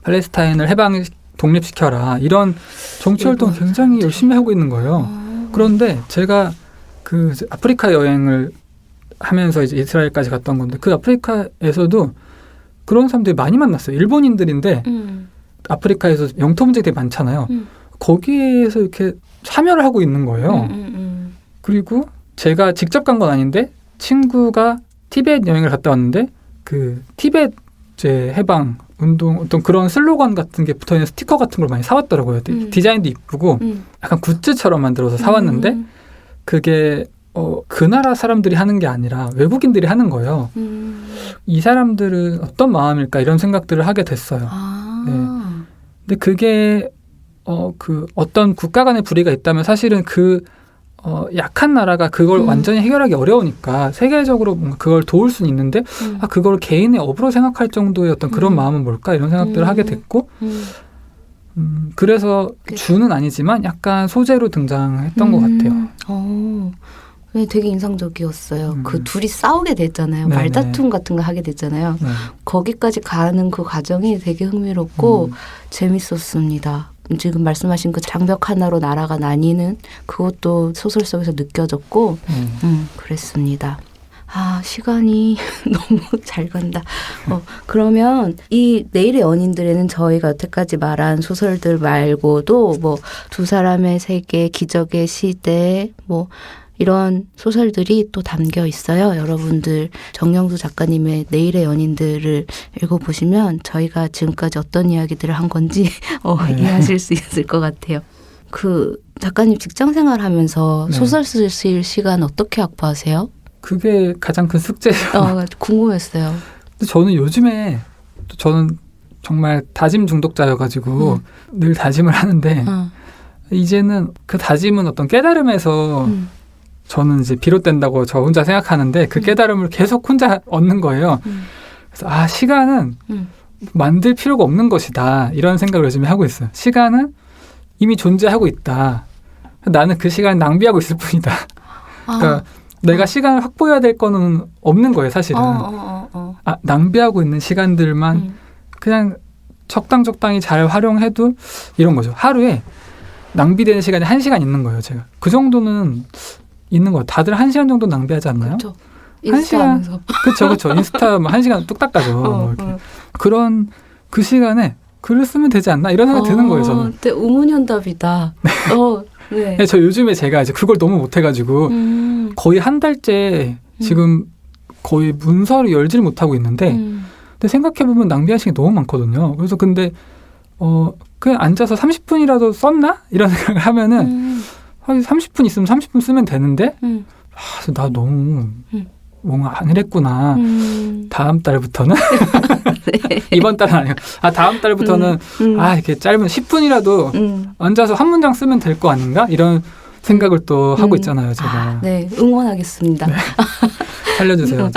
[SPEAKER 3] 팔레스타인을 독립시켜라. 이런 정치 활동 굉장히 열심히 하고 있는 거예요. 그런데 제가 그 아프리카 여행을 하면서 이제 이스라엘까지 갔던 건데 그 아프리카에서도 그런 사람들이 많이 만났어요. 일본인들인데 아프리카에서 영토 문제가 되게 많잖아요. 거기에서 이렇게 참여를 하고 있는 거예요. 그리고 제가 직접 간 건 아닌데 친구가 티벳 여행을 갔다 왔는데 그 티벳 해방 운동 어떤 그런 슬로건 같은 게 붙어있는 스티커 같은 걸 많이 사왔더라고요. 디자인도 이쁘고 약간 굿즈처럼 만들어서 사왔는데 그게 그 나라 사람들이 하는 게 아니라 외국인들이 하는 거예요. 이 사람들은 어떤 마음일까 이런 생각들을 하게 됐어요. 네. 근데 그게 그 어떤 국가 간의 불의가 있다면 사실은 그 약한 나라가 그걸 완전히 해결하기 어려우니까 세계적으로 뭔가 그걸 도울 수는 있는데 그걸 개인의 업으로 생각할 정도의 어떤 그런 마음은 뭘까 이런 생각들을 하게 됐고 그래서 주는 아니지만 약간 소재로 등장했던 것 같아요.
[SPEAKER 1] 네, 되게 인상적이었어요. 그 둘이 싸우게 됐잖아요.
[SPEAKER 3] 네네.
[SPEAKER 1] 말다툼 같은 거 하게 됐잖아요.
[SPEAKER 3] 네.
[SPEAKER 1] 거기까지 가는 그 과정이 되게 흥미롭고 재밌었습니다. 지금 말씀하신 그 장벽 하나로 나라가 나뉘는 그것도 소설 속에서 느껴졌고 그랬습니다. 아, 시간이 너무 잘 간다. 그러면 이 내일의 연인들에는 저희가 여태까지 말한 소설들 말고도 뭐 두 사람의 세계, 기적의 시대, 뭐 이런 소설들이 또 담겨 있어요. 여러분들 정영수 작가님의 내일의 연인들을 읽어보시면 저희가 지금까지 어떤 이야기들을 한 건지 이해하실 수 있을 것 같아요. 그 작가님 직장생활 하면서
[SPEAKER 3] 네.
[SPEAKER 1] 소설 쓰실 시간 어떻게 확보하세요?
[SPEAKER 3] 그게 가장 큰 숙제예요.
[SPEAKER 1] 궁금했어요.
[SPEAKER 3] 근데 저는 요즘에 저는 정말 다짐 중독자여가지고 늘 다짐을 하는데 이제는 그 다짐은 어떤 깨달음에서 저는 이제 비롯된다고 저 혼자 생각하는데 그 깨달음을 계속 혼자 얻는 거예요. 그래서 시간은 만들 필요가 없는 것이다. 이런 생각을 요즘에 하고 있어요. 시간은 이미 존재하고 있다. 나는 그 시간을 낭비하고 있을 뿐이다. 그러니까 내가 시간을 확보해야 될 거는 없는 거예요, 사실은. 낭비하고 있는 시간들만 그냥 적당히 잘 활용해도 이런 거죠. 하루에 낭비되는 시간이 1시간 있는 거예요, 제가. 그 정도는 있는 거예요. 다들 1시간 정도 낭비하지 않나요?
[SPEAKER 1] 그렇죠. 인스타하면서.
[SPEAKER 3] 그렇죠. 인스타 뭐 1시간 뚝딱 가죠. 그런 그 시간에 글을 쓰면 되지 않나? 이런 생각이 드는 거예요, 저는.
[SPEAKER 1] 네, 우문현답이다. 네.
[SPEAKER 3] 네, 저 요즘에 제가 이제 그걸 너무 못해가지고 거의 한 달째 지금 거의 문서를 열지를 못하고 있는데 근데 생각해보면 낭비할 시간이 너무 많거든요. 그래서 근데 그냥 앉아서 30분이라도 썼나? 이런 생각을 하면은 30분 있으면 30분 쓰면 되는데 나 너무 뭔가 안 이랬구나. 다음 달부터는
[SPEAKER 1] 네.
[SPEAKER 3] 이번 달은 아니고 다음 달부터는 이렇게 짧은 10분이라도 앉아서 한 문장 쓰면 될 거 아닌가? 이런 생각을 또 하고 있잖아요, 제가.
[SPEAKER 1] 네, 응원하겠습니다.
[SPEAKER 3] 네. 살려주세요.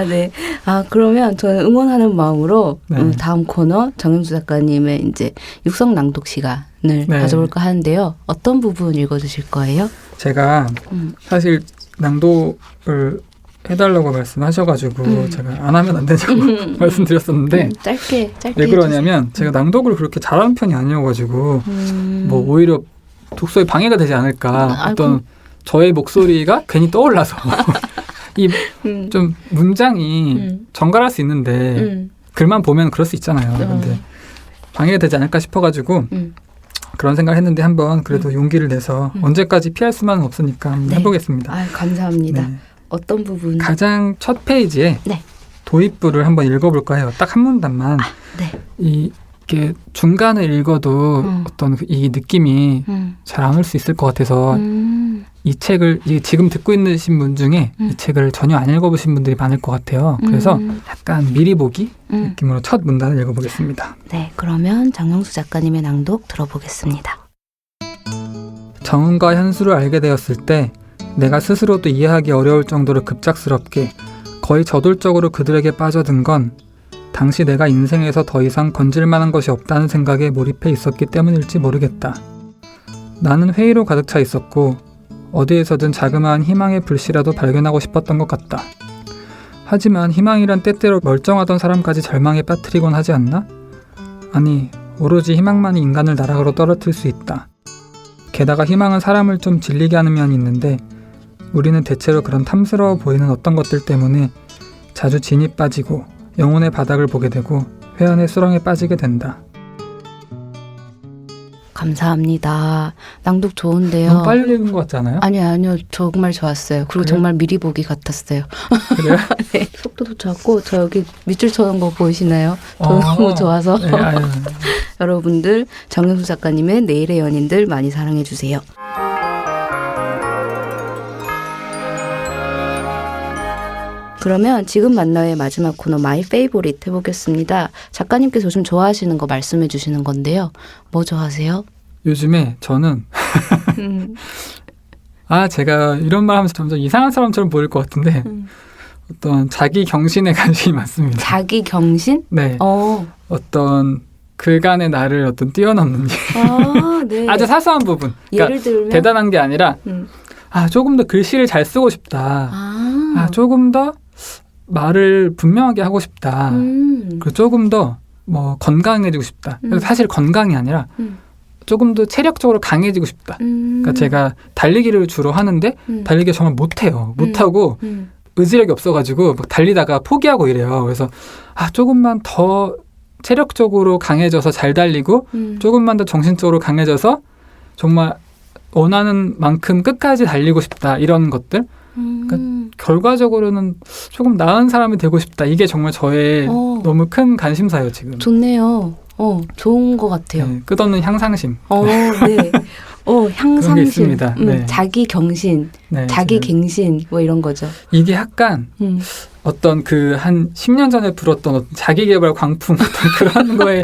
[SPEAKER 1] 네. 그러면 저는 응원하는 마음으로
[SPEAKER 3] 네.
[SPEAKER 1] 다음 코너 정영수 작가님의 이제 육성 낭독 시간을
[SPEAKER 3] 네.
[SPEAKER 1] 가져볼까 하는데요. 어떤 부분 읽어주실 거예요?
[SPEAKER 3] 제가 사실 낭독을 해달라고 말씀하셔가지고 제가 안 하면 안 된다고 말씀드렸었는데
[SPEAKER 1] 짧게
[SPEAKER 3] 왜 그러냐면 제가 낭독을 그렇게 잘하는 편이 아니어가지고 뭐 오히려 독서에 방해가 되지 않을까 어떤 저의 목소리가 괜히 떠올라서 이 좀 문장이 정갈할 수 있는데 글만 보면 그럴 수 있잖아요. 근데 방해가 되지 않을까 싶어가지고 그런 생각을 했는데 한번 그래도 용기를 내서 언제까지 피할 수만은 없으니까 한번 해보겠습니다.
[SPEAKER 1] 감사합니다.
[SPEAKER 3] 네.
[SPEAKER 1] 어떤 부분?
[SPEAKER 3] 가장 첫 페이지에
[SPEAKER 1] 네.
[SPEAKER 3] 도입부를 한번 읽어볼까 해요. 딱 한 문단만.
[SPEAKER 1] 네.
[SPEAKER 3] 이게 중간을 읽어도 어떤 이 느낌이 잘 안 올 수 있을 것 같아서 이 책을 지금 듣고 있는 분 중에 이 책을 전혀 안 읽어보신 분들이 많을 것 같아요. 그래서 약간 미리 보기 느낌으로 첫 문단을 읽어보겠습니다.
[SPEAKER 1] 네, 그러면 정영수 작가님의 낭독 들어보겠습니다.
[SPEAKER 3] 정은과 현수를 알게 되었을 때 내가 스스로도 이해하기 어려울 정도로 급작스럽게 거의 저돌적으로 그들에게 빠져든 건 당시 내가 인생에서 더 이상 건질 만한 것이 없다는 생각에 몰입해 있었기 때문일지 모르겠다. 나는 회의로 가득 차 있었고 어디에서든 자그마한 희망의 불씨라도 발견하고 싶었던 것 같다. 하지만 희망이란 때때로 멀쩡하던 사람까지 절망에 빠뜨리곤 하지 않나? 아니, 오로지 희망만이 인간을 나락으로 떨어뜨릴 수 있다. 게다가 희망은 사람을 좀 질리게 하는 면이 있는데 우리는 대체로 그런 탐스러워 보이는 어떤 것들 때문에 자주 진이 빠지고 영혼의 바닥을 보게 되고 회한의 수렁에 빠지게 된다.
[SPEAKER 1] 감사합니다. 낭독 좋은데요.
[SPEAKER 3] 너무 빨리 읽은 것 같지 않아요?
[SPEAKER 1] 아니요. 정말 좋았어요. 그리고
[SPEAKER 3] 그래요?
[SPEAKER 1] 정말 미리 보기 같았어요.
[SPEAKER 3] 그래요?
[SPEAKER 1] 네, 속도도 좋았고 저 여기 밑줄 쳐놓은 거 보이시나요? 너무 좋아서
[SPEAKER 3] 네,
[SPEAKER 1] 여러분들 정영수 작가님의 내일의 연인들 많이 사랑해 주세요. 그러면 지금 만나요의 마지막 코너 마이 페이보릿 해보겠습니다. 작가님께서 요즘 좋아하시는 거 말씀해 주시는 건데요. 뭐 좋아하세요?
[SPEAKER 3] 요즘에 저는 제가 이런 말 하면서 점점 이상한 사람처럼 보일 것 같은데 어떤 자기 경신에 관심이 많습니다.
[SPEAKER 1] 자기 경신?
[SPEAKER 3] 네. 어떤 그간의 나를 어떤 뛰어넘는 일.
[SPEAKER 1] 네.
[SPEAKER 3] 아주 사소한 부분. 그러니까
[SPEAKER 1] 예를 들면
[SPEAKER 3] 대단한 게 아니라 조금 더 글씨를 잘 쓰고 싶다. 조금 더 말을 분명하게 하고 싶다. 그리고 조금 더 뭐 건강해지고 싶다. 사실 건강이 아니라 조금 더 체력적으로 강해지고 싶다. 그러니까 제가 달리기를 주로 하는데 달리기를 정말 못해요. 못하고 의지력이 없어가지고 막 달리다가 포기하고 이래요. 그래서 조금만 더 체력적으로 강해져서 잘 달리고 조금만 더 정신적으로 강해져서 정말 원하는 만큼 끝까지 달리고 싶다. 이런 것들. 그러니까 결과적으로는 조금 나은 사람이 되고 싶다. 이게 정말 저의 너무 큰 관심사예요, 지금.
[SPEAKER 1] 좋네요. 좋은 것 같아요.
[SPEAKER 3] 네, 끝없는 향상심.
[SPEAKER 1] 네. 향상심.
[SPEAKER 3] 그런 게 있습니다. 네.
[SPEAKER 1] 자기 경신,
[SPEAKER 3] 네,
[SPEAKER 1] 자기
[SPEAKER 3] 지금.
[SPEAKER 1] 갱신, 뭐 이런 거죠.
[SPEAKER 3] 이게 약간 어떤 한 10년 전에 불었던 어떤 자기개발 광풍 어떤 그런 거에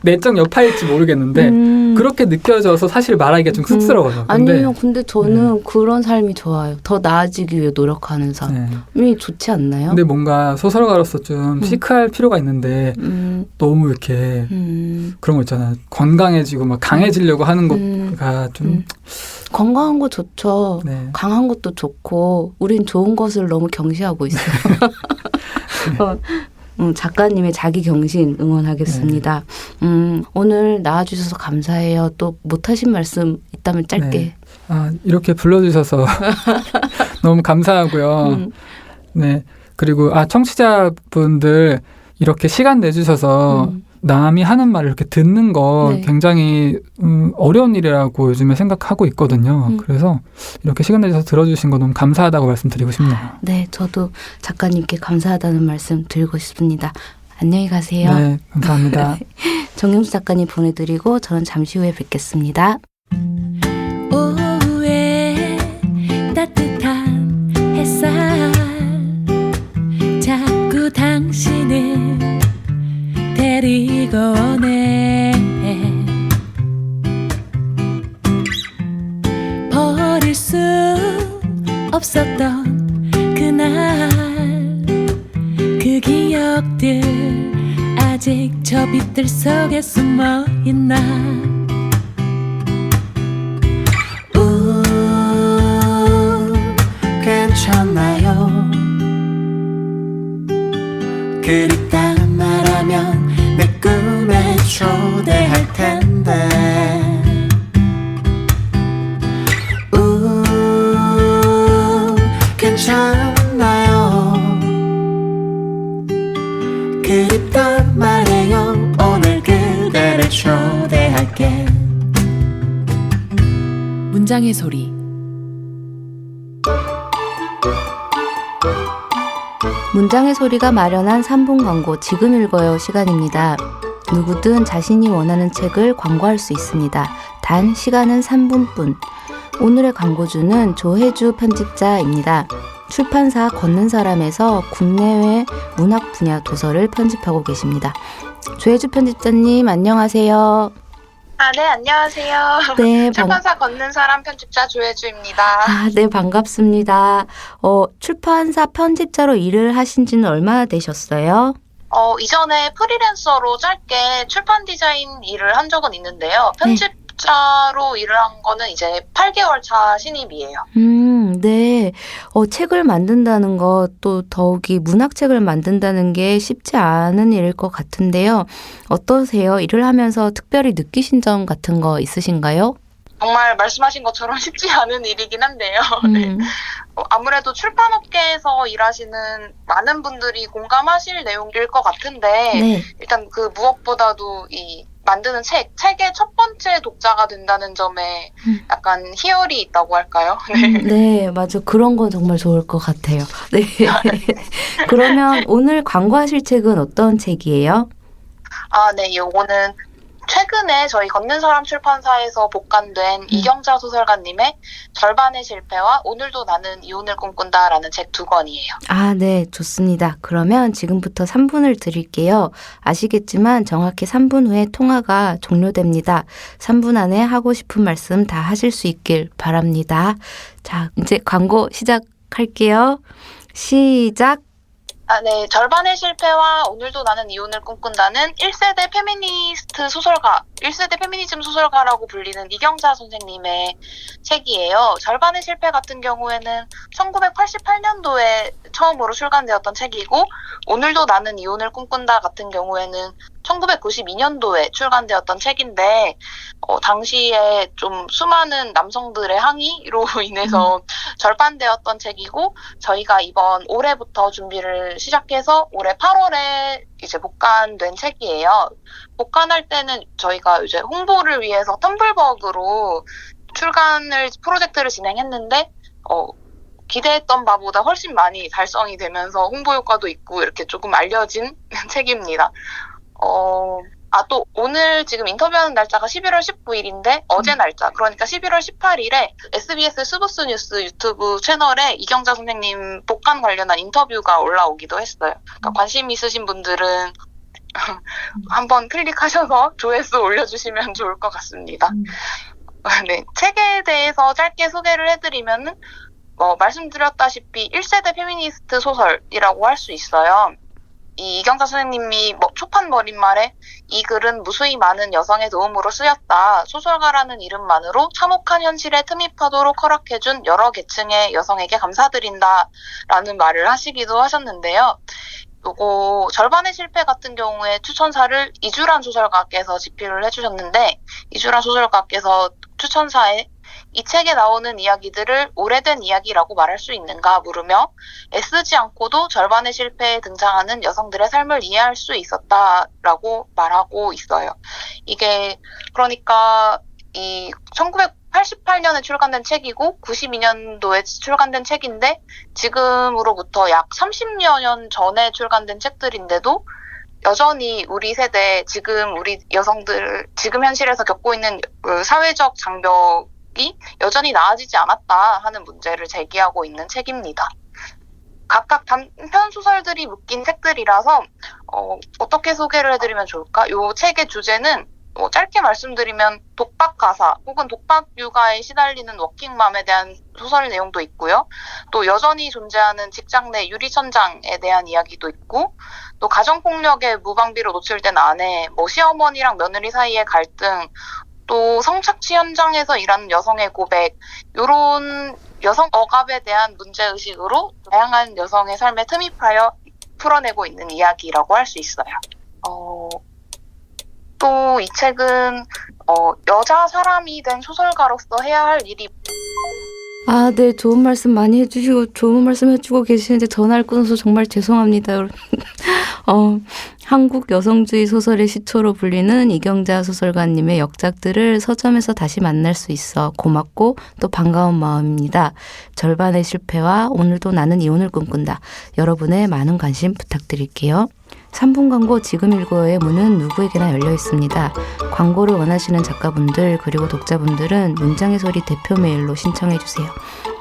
[SPEAKER 3] 내적 여파일지 모르겠는데 그렇게 느껴져서 사실 말하기가 좀 쑥스러워요.
[SPEAKER 1] 아니요. 근데 저는 그런 삶이 좋아요. 더 나아지기 위해 노력하는 삶이 좋지 않나요?
[SPEAKER 3] 근데 뭔가 소설가로서 좀 시크할 필요가 있는데 너무 이렇게 그런 거 있잖아요. 건강해지고 막 강해지려고 하는 것가 좀
[SPEAKER 1] 건강한 거 좋죠.
[SPEAKER 3] 네.
[SPEAKER 1] 강한 것도 좋고 우린 좋은 것을 너무 경시하고 있어요. 작가님의 자기 경신 응원하겠습니다. 오늘 나와주셔서 감사해요. 또 못하신 말씀 있다면 짧게.
[SPEAKER 3] 네. 이렇게 불러주셔서 너무 감사하고요. 네. 그리고 청취자분들 이렇게 시간 내주셔서 남이 하는 말을 이렇게 듣는 거 굉장히 어려운 일이라고 요즘에 생각하고 있거든요. 그래서 이렇게 시간 내주셔서 들어주신 거 너무 감사하다고 말씀드리고 싶네요.
[SPEAKER 1] 네, 저도 작가님께 감사하다는 말씀 드리고 싶습니다. 안녕히 가세요.
[SPEAKER 3] 네, 감사합니다.
[SPEAKER 1] 정영수 작가님 보내드리고 저는 잠시 후에 뵙겠습니다.
[SPEAKER 2] 오후에 따뜻한 햇살 자꾸 당신을 데리고 오네 버릴 수 없었던 그날 그 기억들 아직 저 빛들 속에 숨어있나 괜찮나요 그립다 말하면 내 꿈에 초대할 텐데 괜찮나요 그립다 말해요 오늘 그대를 초대할게 문장의 소리
[SPEAKER 1] 문장의 소리가 마련한 3분 광고 지금 읽어요 시간입니다. 누구든 자신이 원하는 책을 광고할 수 있습니다. 단 시간은 3분뿐. 오늘의 광고주는 조혜주 편집자입니다. 출판사 걷는 사람에서 국내외 문학 분야 도서를 편집하고 계십니다. 조혜주 편집자님 안녕하세요.
[SPEAKER 4] 네, 안녕하세요.
[SPEAKER 1] 네,
[SPEAKER 4] 출판사 걷는 사람 편집자 조혜주입니다.
[SPEAKER 1] 네, 반갑습니다. 출판사 편집자로 일을 하신 지는 얼마나 되셨어요?
[SPEAKER 4] 이전에 프리랜서로 짧게 출판 디자인 일을 한 적은 있는데요. 편집자로 일을 한 거는 이제 8개월 차 신입이에요.
[SPEAKER 1] 네. 책을 만든다는 것, 또 더욱이 문학책을 만든다는 게 쉽지 않은 일일 것 같은데요. 어떠세요? 일을 하면서 특별히 느끼신 점 같은 거 있으신가요?
[SPEAKER 4] 정말 말씀하신 것처럼 쉽지 않은 일이긴 한데요. 네. 아무래도 출판업계에서 일하시는 많은 분들이 공감하실 내용일 것 같은데
[SPEAKER 1] 네.
[SPEAKER 4] 일단 그 무엇보다도 이 만드는 책의 첫 번째 독자가 된다는 점에 약간 희열이 있다고 할까요? 네.
[SPEAKER 1] 네, 맞아. 그런 건 정말 좋을 것 같아요. 네. 그러면 오늘 광고하실 책은 어떤 책이에요?
[SPEAKER 4] 네, 요거는 최근에 저희 걷는 사람 출판사에서 복간된 이경자 소설가님의 절반의 실패와 오늘도 나는 이혼을 꿈꾼다라는 책 2권이에요.
[SPEAKER 1] 아, 네, 좋습니다. 그러면 지금부터 3분을 드릴게요. 아시겠지만 정확히 3분 후에 통화가 종료됩니다. 3분 안에 하고 싶은 말씀 다 하실 수 있길 바랍니다. 자, 이제 광고 시작할게요. 시작!
[SPEAKER 4] 네. 절반의 실패와 오늘도 나는 이혼을 꿈꾼다는 1세대 페미니스트 소설가, 1세대 페미니즘 소설가라고 불리는 이경자 선생님의 책이에요. 절반의 실패 같은 경우에는 1988년도에 처음으로 출간되었던 책이고, 오늘도 나는 이혼을 꿈꾼다 같은 경우에는 1992년도에 출간되었던 책인데, 당시에 좀 수많은 남성들의 항의로 인해서 절판되었던 책이고, 저희가 이번 올해부터 준비를 시작해서 올해 8월에 이제 복간된 책이에요. 복간할 때는 저희가 이제 홍보를 위해서 텀블벅으로 프로젝트를 진행했는데, 기대했던 바보다 훨씬 많이 달성이 되면서 홍보 효과도 있고 이렇게 조금 알려진 책입니다. 또 오늘 지금 인터뷰하는 날짜가 11월 19일인데 어제 날짜, 그러니까 11월 18일에 SBS 스브스 뉴스 유튜브 채널에 이경자 선생님 복간 관련한 인터뷰가 올라오기도 했어요. 그러니까 관심 있으신 분들은 한번 클릭하셔서 조회수 올려주시면 좋을 것 같습니다. 네, 책에 대해서 짧게 소개를 해드리면은 말씀드렸다시피 1세대 페미니스트 소설이라고 할 수 있어요. 이 이경자 선생님이 초판 머릿말에 이 글은 무수히 많은 여성의 도움으로 쓰였다. 소설가라는 이름만으로 참혹한 현실에 틈이 파도록 허락해준 여러 계층의 여성에게 감사드린다. 라는 말을 하시기도 하셨는데요. 요거 절반의 실패 같은 경우에 추천사를 이주란 소설가께서 집필을 해주셨는데, 이주란 소설가께서 추천사에 이 책에 나오는 이야기들을 오래된 이야기라고 말할 수 있는가 물으며 애쓰지 않고도 절반의 실패에 등장하는 여성들의 삶을 이해할 수 있었다라고 말하고 있어요. 이게 그러니까 이 1988년에 출간된 책이고 92년도에 출간된 책인데 지금으로부터 약 30여 년 전에 출간된 책들인데도 여전히 우리 세대, 지금 우리 여성들, 지금 현실에서 겪고 있는 사회적 장벽이 여전히 나아지지 않았다 하는 문제를 제기하고 있는 책입니다. 각각 단편 소설들이 묶인 책들이라서 어떻게 소개를 해드리면 좋을까? 이 책의 주제는 짧게 말씀드리면 독박 가사 혹은 독박 육아에 시달리는 워킹맘에 대한 소설 내용도 있고요. 또 여전히 존재하는 직장 내 유리천장에 대한 이야기도 있고, 또 가정폭력에 무방비로 노출된 아내, 시어머니랑 며느리 사이의 갈등, 또 성착취 현장에서 일하는 여성의 고백, 이런 여성 억압에 대한 문제의식으로 다양한 여성의 삶에 틈이 파여 풀어내고 있는 이야기라고 할 수 있어요. 또 이 책은 여자 사람이 된 소설가로서 해야 할 일이
[SPEAKER 1] 아, 네, 좋은 말씀 많이 해주시고 좋은 말씀 해주고 계시는데 전화를 끊어서 정말 죄송합니다. 한국 여성주의 소설의 시초로 불리는 이경자 소설가님의 역작들을 서점에서 다시 만날 수 있어 고맙고 또 반가운 마음입니다. 절반의 실패와 오늘도 나는 이혼을 꿈꾼다. 여러분의 많은 관심 부탁드릴게요. 3분 광고 지금 읽어요의 문은 누구에게나 열려 있습니다. 광고를 원하시는 작가분들 그리고 독자분들은 문장의 소리 대표 메일로 신청해 주세요.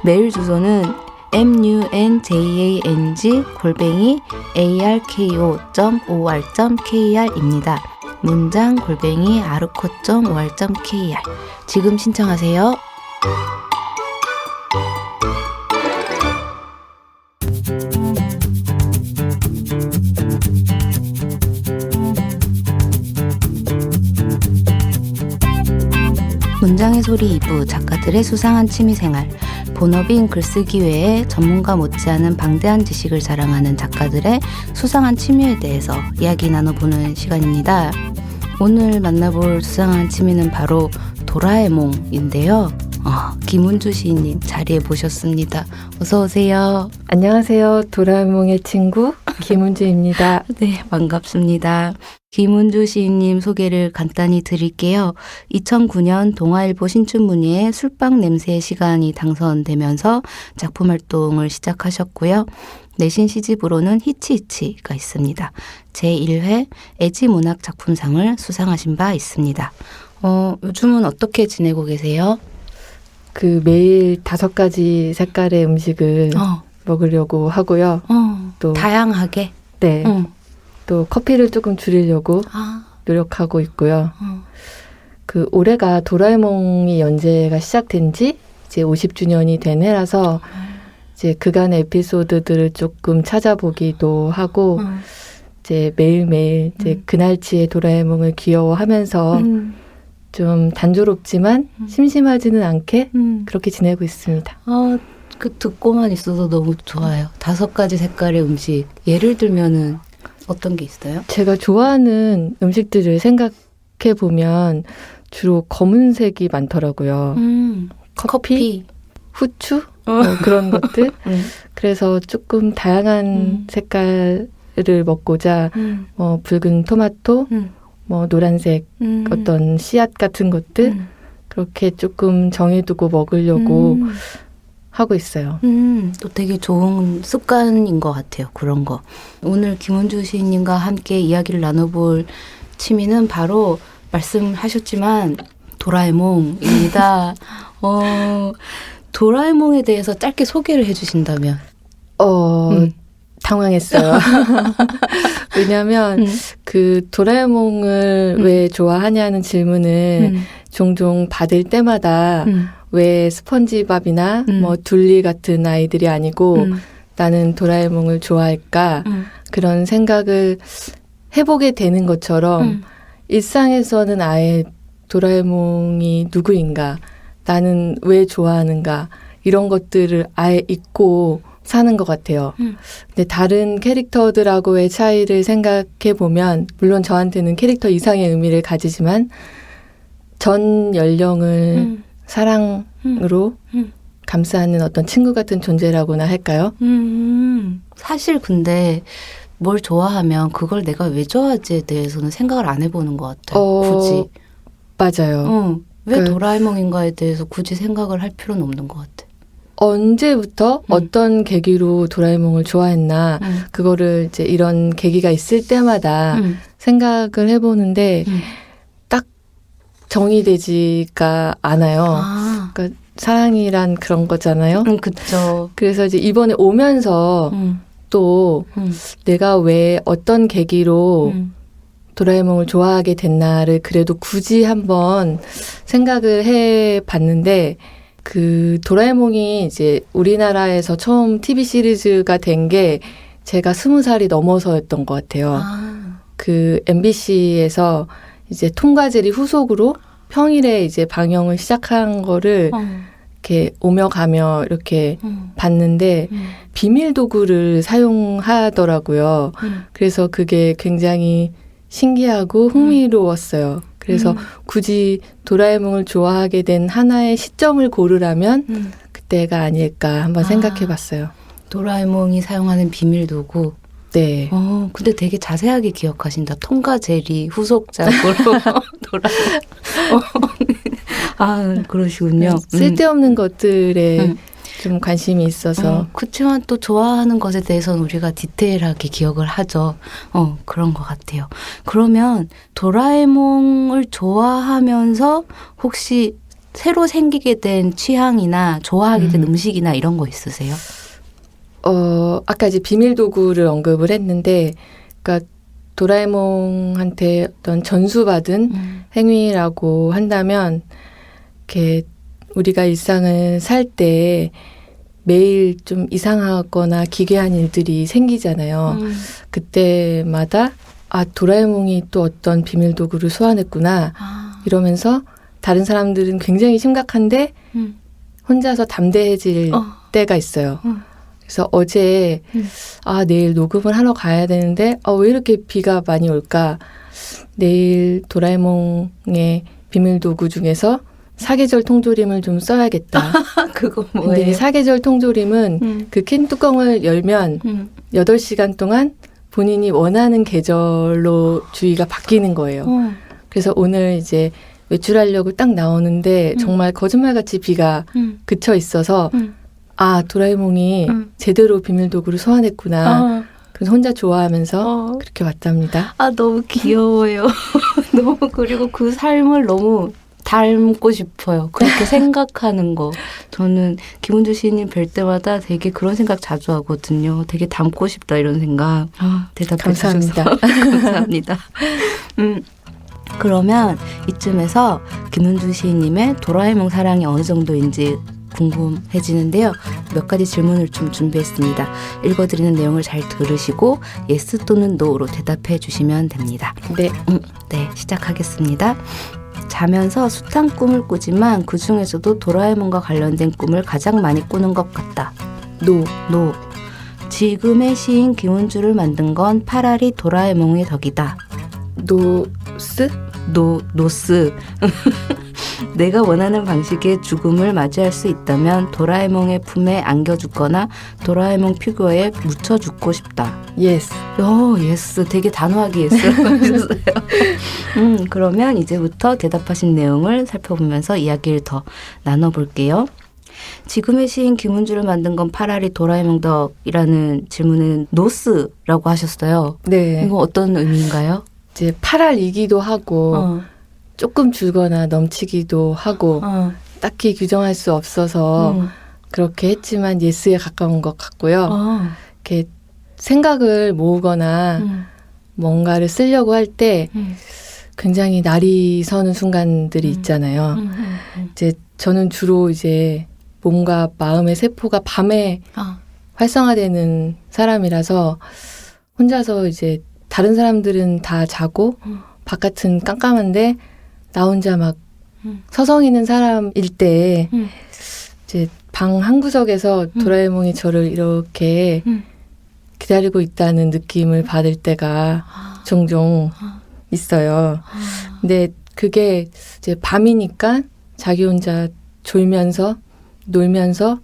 [SPEAKER 1] 메일 주소는 munjang@arko.or.kr입니다. 문장@arko.or.kr 지금 신청하세요. 문장의 소리 2부 작가들의 수상한 취미생활. 본업인 글쓰기 외에 전문가 못지않은 방대한 지식을 자랑하는 작가들의 수상한 취미에 대해서 이야기 나눠보는 시간입니다. 오늘 만나볼 수상한 취미는 바로 도라에몽인데요. 김은주 시인님 자리에 모셨습니다. 어서 오세요.
[SPEAKER 5] 안녕하세요. 도라에몽의 친구 김은주입니다.
[SPEAKER 1] 네, 반갑습니다. 김은주 시인님 소개를 간단히 드릴게요. 2009년 동아일보 신춘문예에 술빵 냄새의 시간이 당선되면서 작품 활동을 시작하셨고요. 내신 시집으로는 히치히치가 있습니다. 제1회 애지문학 작품상을 수상하신 바 있습니다. 요즘은 어떻게 지내고 계세요?
[SPEAKER 5] 그 매일 5가지 색깔의 음식을 먹으려고 하고요. 또
[SPEAKER 1] 다양하게?
[SPEAKER 5] 네. 또 커피를 조금 줄이려고 노력하고 있고요. 그 올해가 도라에몽이 연재가 시작된 지 이제 50주년이 된 해라서 이제 그간의 에피소드들을 조금 찾아보기도 하고 이제 매일매일 이제 그날치의 도라에몽을 귀여워하면서 좀 단조롭지만 심심하지는 않게 그렇게 지내고 있습니다.
[SPEAKER 1] 그 듣고만 있어도 너무 좋아요. 5가지 색깔의 음식. 예를 들면은 어떤 게 있어요?
[SPEAKER 5] 제가 좋아하는 음식들을 생각해 보면 주로 검은색이 많더라고요. 커피, 후추 그런 것들. 그래서 조금 다양한 색깔을 먹고자 붉은 토마토, 노란색 어떤 씨앗 같은 것들 그렇게 조금 정해두고 먹으려고 하고 있어요.
[SPEAKER 1] 또 되게 좋은 습관인 것 같아요. 그런 거. 오늘 김은주 시인님과 함께 이야기를 나눠볼 취미는 바로 말씀하셨지만 도라에몽입니다. 도라에몽에 대해서 짧게 소개를 해주신다면?
[SPEAKER 5] 당황했어요. 왜냐하면 그 도라에몽을 왜 좋아하냐는 질문을 종종 받을 때마다 왜 스펀지밥이나 뭐 둘리 같은 아이들이 아니고 나는 도라에몽을 좋아할까 그런 생각을 해보게 되는 것처럼 일상에서는 아예 도라에몽이 누구인가 나는 왜 좋아하는가 이런 것들을 아예 잊고 사는 것 같아요. 근데 다른 캐릭터들하고의 차이를 생각해 보면 물론 저한테는 캐릭터 이상의 의미를 가지지만 전 연령을 사랑으로 감싸는 어떤 친구 같은 존재라고나 할까요?
[SPEAKER 1] 사실 근데 뭘 좋아하면 그걸 내가 왜 좋아하지에 대해서는 생각을 안 해보는 것 같아요. 굳이.
[SPEAKER 5] 맞아요.
[SPEAKER 1] 왜 도라에몽인가에 대해서 굳이 생각을 할 필요는 없는 것 같아.
[SPEAKER 5] 언제부터 어떤 계기로 도라에몽을 좋아했나 그거를 이제 이런 계기가 있을 때마다 생각을 해보는데 딱 정의되지가 않아요. 그러니까 사랑이란 그런 거잖아요.
[SPEAKER 1] 그쵸.
[SPEAKER 5] 그래서 이제 이번에 오면서 또 내가 왜 어떤 계기로 도라에몽을 좋아하게 됐나를 그래도 굳이 한번 생각을 해 봤는데 그 도라에몽이 이제 우리나라에서 처음 TV 시리즈가 된 게 제가 20살이 넘어서였던 것 같아요. 그 MBC에서 이제 톰과 제리 후속으로 평일에 이제 방영을 시작한 거를 이렇게 오며 가며 이렇게 봤는데 비밀 도구를 사용하더라고요. 그래서 그게 굉장히 신기하고 흥미로웠어요. 그래서 굳이 도라에몽을 좋아하게 된 하나의 시점을 고르라면 그때가 아닐까 한번 생각해 봤어요.
[SPEAKER 1] 도라에몽이 사용하는 비밀 도구.
[SPEAKER 5] 네.
[SPEAKER 1] 근데 되게 자세하게 기억하신다. 톰과 제리 후속작으로 그러시군요.
[SPEAKER 5] 쓸데없는 것들에 좀 관심이 있어서.
[SPEAKER 1] 그렇지만 또 좋아하는 것에 대해서는 우리가 디테일하게 기억을 하죠. 그런 것 같아요. 그러면 도라에몽을 좋아하면서 혹시 새로 생기게 된 취향이나 좋아하게 된 음식이나 이런 거 있으세요?
[SPEAKER 5] 아까 이제 비밀 도구를 언급을 했는데, 그러니까 도라에몽한테 어떤 전수받은 행위라고 한다면, 이렇게 우리가 일상을 살 때 매일 좀 이상하거나 기괴한 일들이 생기잖아요. 그때마다 도라에몽이 또 어떤 비밀 도구를 소환했구나 이러면서 다른 사람들은 굉장히 심각한데 혼자서 담대해질 때가 있어요. 그래서 어제 내일 녹음을 하러 가야 되는데 왜 이렇게 비가 많이 올까? 내일 도라에몽의 비밀 도구 중에서 사계절 통조림을 좀 써야겠다.
[SPEAKER 1] 그거
[SPEAKER 5] 근데
[SPEAKER 1] 뭐예요?
[SPEAKER 5] 이 사계절 통조림은 그 캔 뚜껑을 열면 8시간 동안 본인이 원하는 계절로 주위가 바뀌는 거예요. 그래서 오늘 이제 외출하려고 딱 나오는데 정말 거짓말같이 비가 그쳐 있어서 아, 도라에몽이 제대로 비밀도구를 소환했구나. 그래서 혼자 좋아하면서 그렇게 왔답니다.
[SPEAKER 1] 아, 너무 귀여워요. 너무, 그리고 그 삶을 너무 닮고 싶어요. 그렇게 생각하는 거. 저는 김은주 시인님 뵐 때마다 되게 그런 생각 자주 하거든요. 되게 닮고 싶다 이런 생각. 대답해 주셔서
[SPEAKER 5] 감사합니다.
[SPEAKER 1] 감사합니다. 그러면 이쯤에서 김은주 시인님의 도라에몽 사랑이 어느 정도인지 궁금해지는데요. 몇 가지 질문을 좀 준비했습니다. 읽어드리는 내용을 잘 들으시고 예스 또는 노로 대답해 주시면 됩니다.
[SPEAKER 5] 네.
[SPEAKER 1] 네, 시작하겠습니다. 자면서 숱한 꿈을 꾸지만 그 중에서도 도라에몽과 관련된 꿈을 가장 많이 꾸는 것 같다.
[SPEAKER 5] 노.
[SPEAKER 1] 노. 지금의 시인 김은주를 만든 건 파라리 도라에몽의 덕이다.
[SPEAKER 5] 노스?
[SPEAKER 1] 노스. 내가 원하는 방식의 죽음을 맞이할 수 있다면 도라에몽의 품에 안겨죽거나 도라에몽 피규어에 묻혀 죽고 싶다.
[SPEAKER 5] 예스.
[SPEAKER 1] 예스. 되게 단호하게 예스라고 하셨어요. 그러면 이제부터 대답하신 내용을 살펴보면서 이야기를 더 나눠볼게요. 지금의 시인 김은주를 만든 건 파라리 도라에몽 덕이라는 질문은 노스라고 하셨어요.
[SPEAKER 5] 네.
[SPEAKER 1] 이거 어떤 의미인가요?
[SPEAKER 5] 이제 파랄이기도 하고 조금 줄거나 넘치기도 하고 딱히 규정할 수 없어서 그렇게 했지만 예스에 가까운 것 같고요. 이렇게 생각을 모으거나 뭔가를 쓰려고 할 때 굉장히 날이 서는 순간들이 있잖아요. 이제 저는 주로 이제 몸과 마음의 세포가 밤에 활성화되는 사람이라서 혼자서 이제 다른 사람들은 다 자고 바깥은 깜깜한데 나 혼자 막 서성이는 사람일 때 이제 방 한 구석에서 도라에몽이 저를 이렇게 기다리고 있다는 느낌을 받을 때가 종종 있어요. 근데 그게 이제 밤이니까 자기 혼자 졸면서 놀면서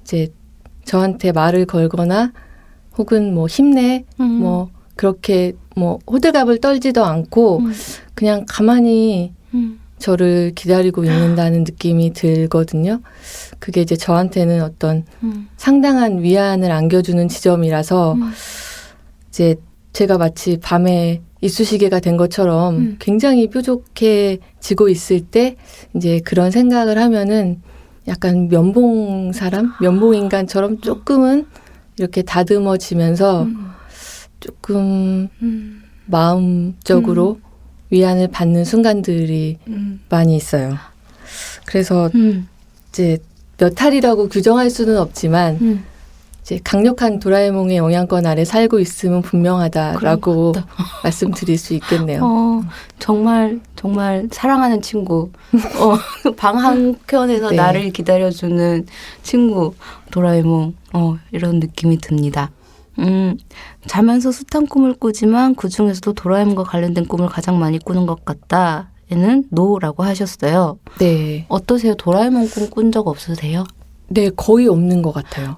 [SPEAKER 5] 이제 저한테 말을 걸거나 혹은 뭐 힘내 뭐 그렇게 뭐 호들갑을 떨지도 않고 그냥 가만히 저를 기다리고 있는다는 느낌이 들거든요. 그게 이제 저한테는 어떤 상당한 위안을 안겨주는 지점이라서 이제 제가 마치 밤에 이쑤시개가 된 것처럼 굉장히 뾰족해지고 있을 때 이제 그런 생각을 하면은 약간 면봉 사람, 면봉 인간처럼 조금은 이렇게 다듬어지면서 조금 마음적으로 위안을 받는 순간들이 많이 있어요. 그래서 이제 몇 할이라고 규정할 수는 없지만 이제 강력한 도라에몽의 영향권 아래 살고 있음은 분명하다라고 말씀드릴 수 있겠네요.
[SPEAKER 1] 정말 사랑하는 친구. 방 한켠에서
[SPEAKER 5] 네.
[SPEAKER 1] 나를 기다려주는 친구 도라에몽. 이런 느낌이 듭니다. 자면서 숱한 꿈을 꾸지만 그중에서도 도라에몽과 관련된 꿈을 가장 많이 꾸는 것 같다. 에는 노라고 하셨어요.
[SPEAKER 5] 네.
[SPEAKER 1] 어떠세요? 도라에몽 꿈 꾼 적 없으세요?
[SPEAKER 5] 네, 거의 없는 것 같아요.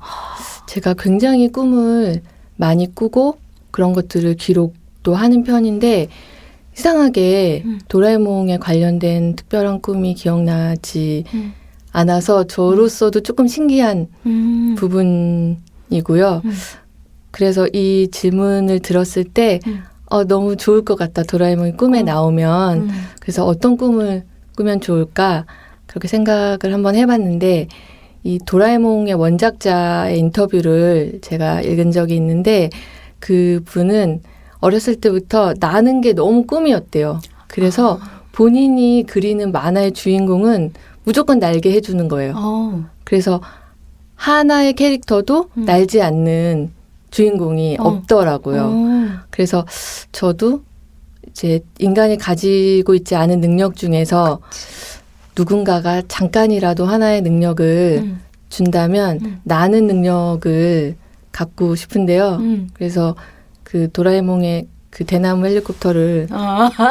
[SPEAKER 5] 제가 굉장히 꿈을 많이 꾸고 그런 것들을 기록도 하는 편인데 이상하게 도라에몽에 관련된 특별한 꿈이 기억나지 않아서 저로서도 조금 신기한 부분이고요. 그래서 이 질문을 들었을 때 너무 좋을 것 같다. 도라에몽이 꿈에 나오면. 그래서 어떤 꿈을 꾸면 좋을까? 그렇게 생각을 한번 해봤는데 이 도라에몽의 원작자의 인터뷰를 제가 읽은 적이 있는데 그분은 어렸을 때부터 나는 게 너무 꿈이었대요. 그래서 본인이 그리는 만화의 주인공은 무조건 날게 해주는 거예요. 그래서 하나의 캐릭터도 날지 않는 주인공이 없더라고요. 그래서 저도 이제 인간이 가지고 있지 않은 능력 중에서 누군가가 잠깐이라도 하나의 능력을 준다면 나는 능력을 갖고 싶은데요. 그래서 그 도라에몽의 그 대나무 헬리콥터를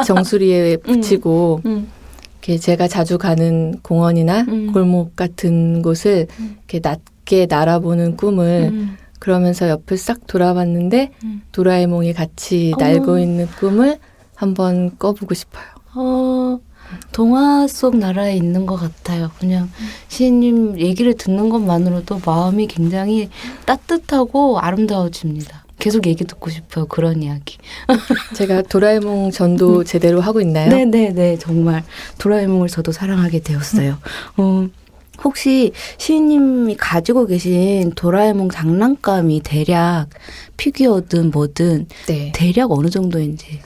[SPEAKER 5] 정수리에 붙이고 이렇게 제가 자주 가는 공원이나 골목 같은 곳을 이렇게 낮게 날아보는 꿈을 그러면서 옆을 싹 돌아봤는데 도라에몽이 같이 날고 있는 꿈을 한번 꿔보고 싶어요.
[SPEAKER 1] 동화 속 나라에 있는 것 같아요. 그냥 시인님 얘기를 듣는 것만으로도 마음이 굉장히 따뜻하고 아름다워집니다. 계속 얘기 듣고 싶어요. 그런 이야기.
[SPEAKER 5] 제가 도라에몽 전도 제대로 하고 있나요?
[SPEAKER 1] 네네네. 정말 도라에몽을 저도 사랑하게 되었어요. 혹시 시인님이 가지고 계신 도라에몽 장난감이 대략 피규어든 뭐든
[SPEAKER 5] 네.
[SPEAKER 1] 대략 어느 정도인지.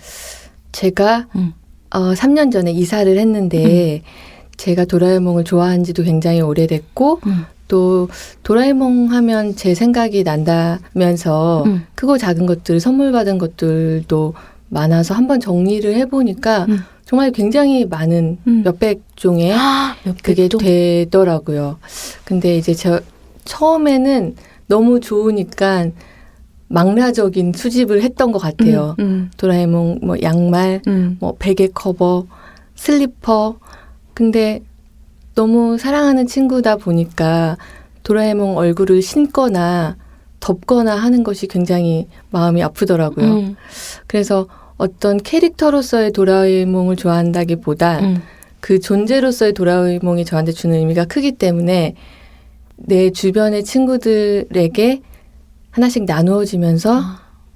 [SPEAKER 5] 제가 3년 전에 이사를 했는데 제가 도라에몽을 좋아한 지도 굉장히 오래됐고 또 도라에몽 하면 제 생각이 난다면서 크고 작은 것들 선물 받은 것들도 많아서 한번 정리를 해보니까 정말 굉장히 많은 몇백 종의 그게 되더라고요. 근데 이제 저 처음에는 너무 좋으니까 망라적인 수집을 했던 것 같아요. 도라에몽 뭐 양말, 뭐 베개 커버, 슬리퍼. 근데 너무 사랑하는 친구다 보니까 도라에몽 얼굴을 신거나 덮거나 하는 것이 굉장히 마음이 아프더라고요. 그래서 어떤 캐릭터로서의 도라에몽을 좋아한다기보다 그 존재로서의 도라에몽이 저한테 주는 의미가 크기 때문에 내 주변의 친구들에게 하나씩 나누어지면서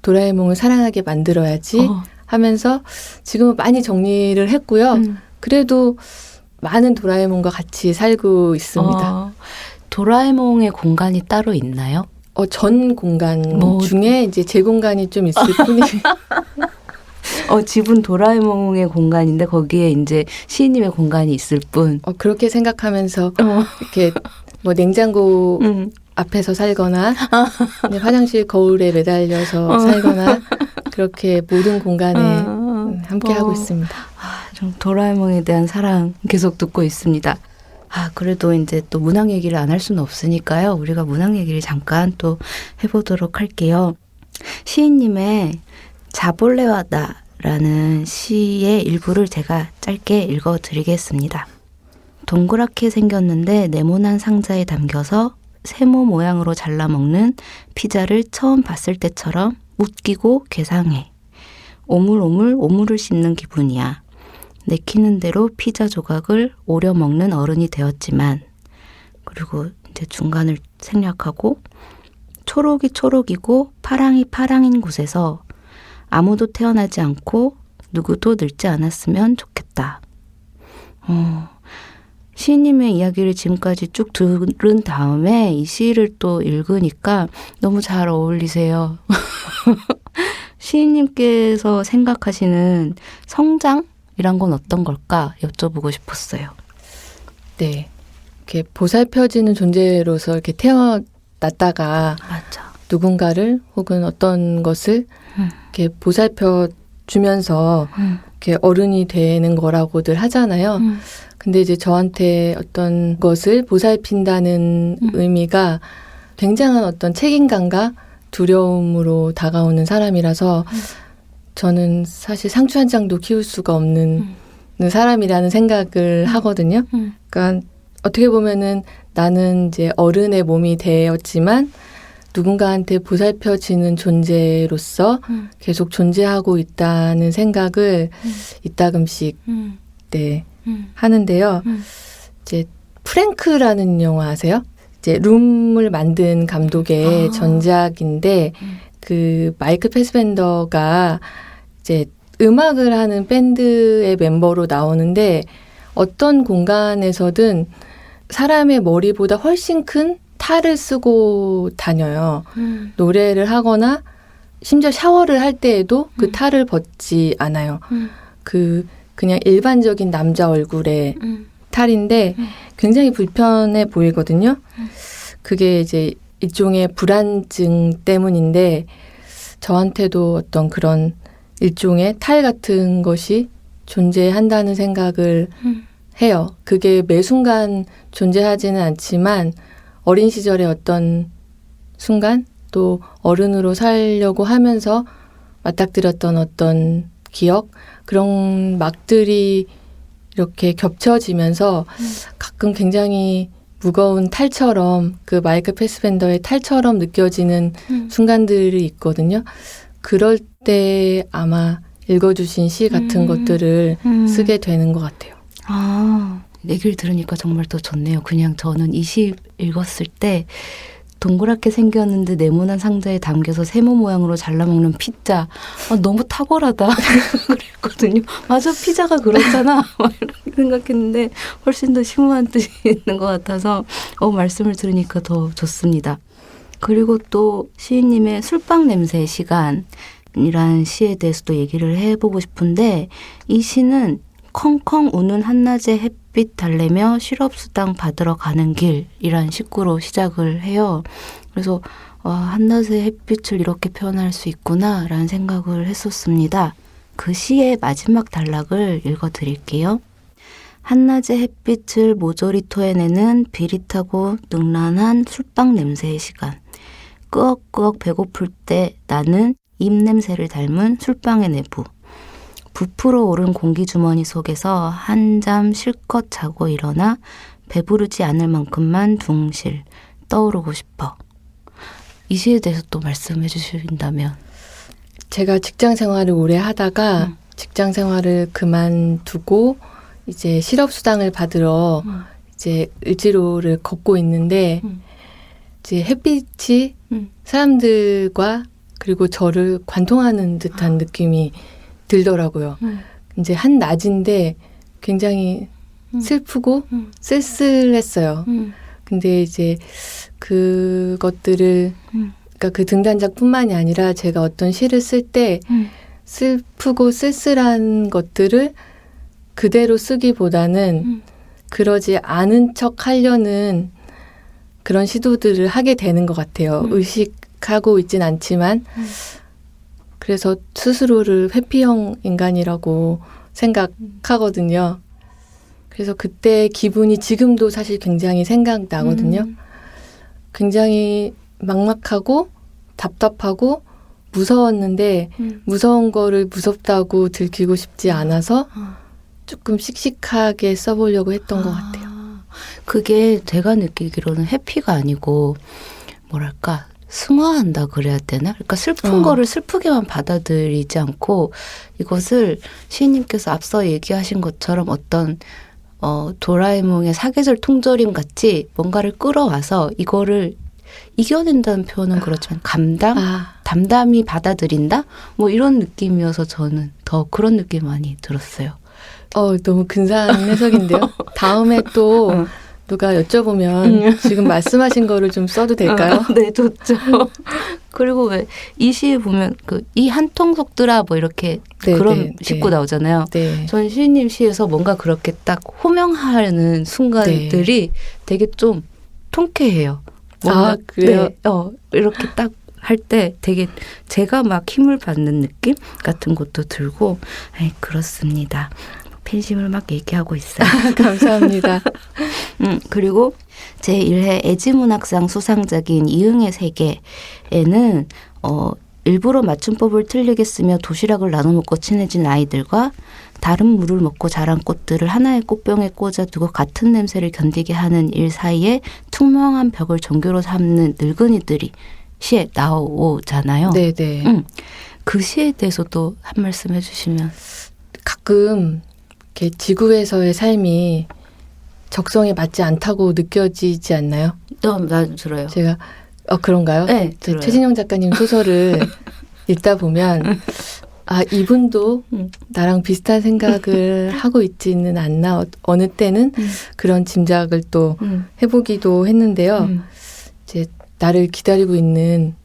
[SPEAKER 5] 도라에몽을 사랑하게 만들어야지 하면서 지금은 많이 정리를 했고요. 그래도 많은 도라에몽과 같이 살고 있습니다.
[SPEAKER 1] 도라에몽의 공간이 따로 있나요?
[SPEAKER 5] 전 공간 중에 이제 제 공간이 좀 있을 뿐이에요.
[SPEAKER 1] 집은 도라에몽의 공간인데 거기에 이제 시인님의 공간이 있을 뿐.
[SPEAKER 5] 그렇게 생각하면서 이렇게 뭐 냉장고 앞에서 살거나 화장실 거울에 매달려서 살거나 그렇게 모든 공간에 함께 하고 있습니다.
[SPEAKER 1] 좀 도라에몽에 대한 사랑 계속 듣고 있습니다. 그래도 이제 또 문학 얘기를 안 할 수는 없으니까요. 우리가 문학 얘기를 잠깐 또 해보도록 할게요. 시인님의 자볼레와 나라는 시의 일부를 제가 짧게 읽어드리겠습니다. 동그랗게 생겼는데 네모난 상자에 담겨서 세모 모양으로 잘라먹는 피자를 처음 봤을 때처럼 웃기고 괴상해. 오물오물 오물을 씹는 기분이야. 내키는 대로 피자 조각을 오려 먹는 어른이 되었지만, 그리고 이제 중간을 생략하고, 초록이 초록이고 파랑이 파랑인 곳에서 아무도 태어나지 않고 누구도 늙지 않았으면 좋겠다. 시인님의 이야기를 지금까지 쭉 들은 다음에 이 시를 또 읽으니까 너무 잘 어울리세요. 시인님께서 생각하시는 성장이란 건 어떤 걸까 여쭤보고 싶었어요.
[SPEAKER 5] 네. 이렇게 보살펴지는 존재로서 이렇게 태어났다가
[SPEAKER 1] 맞아.
[SPEAKER 5] 누군가를 혹은 어떤 것을 이렇게 보살펴 주면서 이렇게 어른이 되는 거라고들 하잖아요. 근데 이제 저한테 어떤 것을 보살핀다는 의미가 굉장한 어떤 책임감과 두려움으로 다가오는 사람이라서 저는 사실 상추 한 장도 키울 수가 없는 사람이라는 생각을 하거든요. 그러니까 어떻게 보면은 나는 이제 어른의 몸이 되었지만 누군가한테 보살펴지는 존재로서 계속 존재하고 있다는 생각을 이따금씩 네, 하는데요. 이제 프랭크라는 영화 아세요? 이제 룸을 만든 감독의 전작인데 그 마이클 패스벤더가 이제 음악을 하는 밴드의 멤버로 나오는데 어떤 공간에서든 사람의 머리보다 훨씬 큰 탈을 쓰고 다녀요. 노래를 하거나 심지어 샤워를 할 때에도 그 탈을 벗지 않아요. 그냥 일반적인 남자 얼굴의 탈인데 굉장히 불편해 보이거든요. 그게 이제 일종의 불안증 때문인데 저한테도 어떤 그런 일종의 탈 같은 것이 존재한다는 생각을 해요. 그게 매 순간 존재하지는 않지만 어린 시절의 어떤 순간 또 어른으로 살려고 하면서 맞닥뜨렸던 어떤 기억 그런 막들이 이렇게 겹쳐지면서 가끔 굉장히 무거운 탈처럼 그 마이클 패스벤더의 탈처럼 느껴지는 순간들이 있거든요. 그럴 때 아마 읽어주신 시 같은 것들을 쓰게 되는 것 같아요.
[SPEAKER 1] 얘기를 들으니까 정말 더 좋네요. 그냥 저는 이 시 읽었을 때 동그랗게 생겼는데 네모난 상자에 담겨서 세모 모양으로 잘라먹는 피자. 너무 탁월하다. 그랬거든요. 맞아, 피자가 그렇잖아. 이렇게 생각했는데 훨씬 더 심오한 뜻이 있는 것 같아서 말씀을 들으니까 더 좋습니다. 그리고 또 시인님의 술빵 냄새 시간이란 시에 대해서도 얘기를 해보고 싶은데 이 시는 컹컹 우는 한낮의 햇빛 달래며 실업수당 받으러 가는 길이란 식구로 시작을 해요. 그래서 한낮의 햇빛을 이렇게 표현할 수 있구나라는 생각을 했었습니다. 그 시의 마지막 단락을 읽어드릴게요. 한낮의 햇빛을 모조리 토해내는 비릿하고 능란한 술빵 냄새의 시간. 끄억끄억 배고플 때 나는 입냄새를 닮은 술빵의 내부. 부풀어 오른 공기주머니 속에서 한 잠 실컷 자고 일어나 배부르지 않을 만큼만 둥실 떠오르고 싶어. 이 시에 대해서 또 말씀해 주신다면.
[SPEAKER 5] 제가 직장 생활을 오래 하다가 직장 생활을 그만두고 이제 실업수당을 받으러 이제 을지로를 걷고 있는데 이제 햇빛이 사람들과 그리고 저를 관통하는 듯한 느낌이 들더라고요. 이제 한낮인데 굉장히 슬프고 쓸쓸했어요. 근데 이제 그것들을 그러니까 그 등단작뿐만이 아니라 제가 어떤 시를 쓸 때 슬프고 쓸쓸한 것들을 그대로 쓰기보다는 그러지 않은 척 하려는 그런 시도들을 하게 되는 것 같아요. 의식하고 있진 않지만 그래서 스스로를 회피형 인간이라고 생각하거든요. 그래서 그때 기분이 지금도 사실 굉장히 생각나거든요. 굉장히 막막하고 답답하고 무서웠는데 무서운 거를 무섭다고 들키고 싶지 않아서 조금 씩씩하게 써보려고 했던 것 같아요.
[SPEAKER 1] 그게 제가 느끼기로는 해피가 아니고 뭐랄까 승화한다 그래야 되나? 그러니까 슬픈 거를 슬프게만 받아들이지 않고 이것을 시인님께서 앞서 얘기하신 것처럼 어떤 도라에몽의 사계절 통조림 같이 뭔가를 끌어와서 이거를 이겨낸다는 표현은 그렇지만 담담히 받아들인다? 뭐 이런 느낌이어서 저는 더 그런 느낌 많이 들었어요.
[SPEAKER 5] 너무 근사한 해석인데요. 다음에 또 누가 여쭤보면 지금 말씀하신 거를 좀 써도 될까요?
[SPEAKER 1] 네, 좋죠. 그리고 왜 이 시에 보면 이 한통속들아 뭐 이렇게 그런 식구 나오잖아요.
[SPEAKER 5] 네.
[SPEAKER 1] 전 시인님 시에서 뭔가 그렇게 딱 호명하는 순간들이 되게 좀 통쾌해요. 뭔가
[SPEAKER 5] 그래요?
[SPEAKER 1] 네, 이렇게 딱 할 때 되게 제가 막 힘을 받는 느낌 같은 것도 들고 그렇습니다. 팬심을 막 얘기하고 있어요.
[SPEAKER 5] 감사합니다.
[SPEAKER 1] 그리고 제1회 애지문학상 수상작인 이응의 세계에는 일부러 맞춤법을 틀리게 쓰며 도시락을 나눠 먹고 친해진 아이들과 다른 물을 먹고 자란 꽃들을 하나의 꽃병에 꽂아두고 같은 냄새를 견디게 하는 일 사이에 투명한 벽을 종교로 삼는 늙은이들이 시에 나오잖아요.
[SPEAKER 5] 네네.
[SPEAKER 1] 그 시에 대해서도 한 말씀 해주시면.
[SPEAKER 5] 가끔 이렇게 지구에서의 삶이 적성에 맞지 않다고 느껴지지 않나요?
[SPEAKER 1] 나도 들어요.
[SPEAKER 5] 제가 그런가요?
[SPEAKER 1] 네, 들어요.
[SPEAKER 5] 최진영 작가님 소설을 읽다 보면 이분도 나랑 비슷한 생각을 하고 있지는 않나 어느 때는 그런 짐작을 또 해보기도 했는데요. 이제 나를 기다리고 있는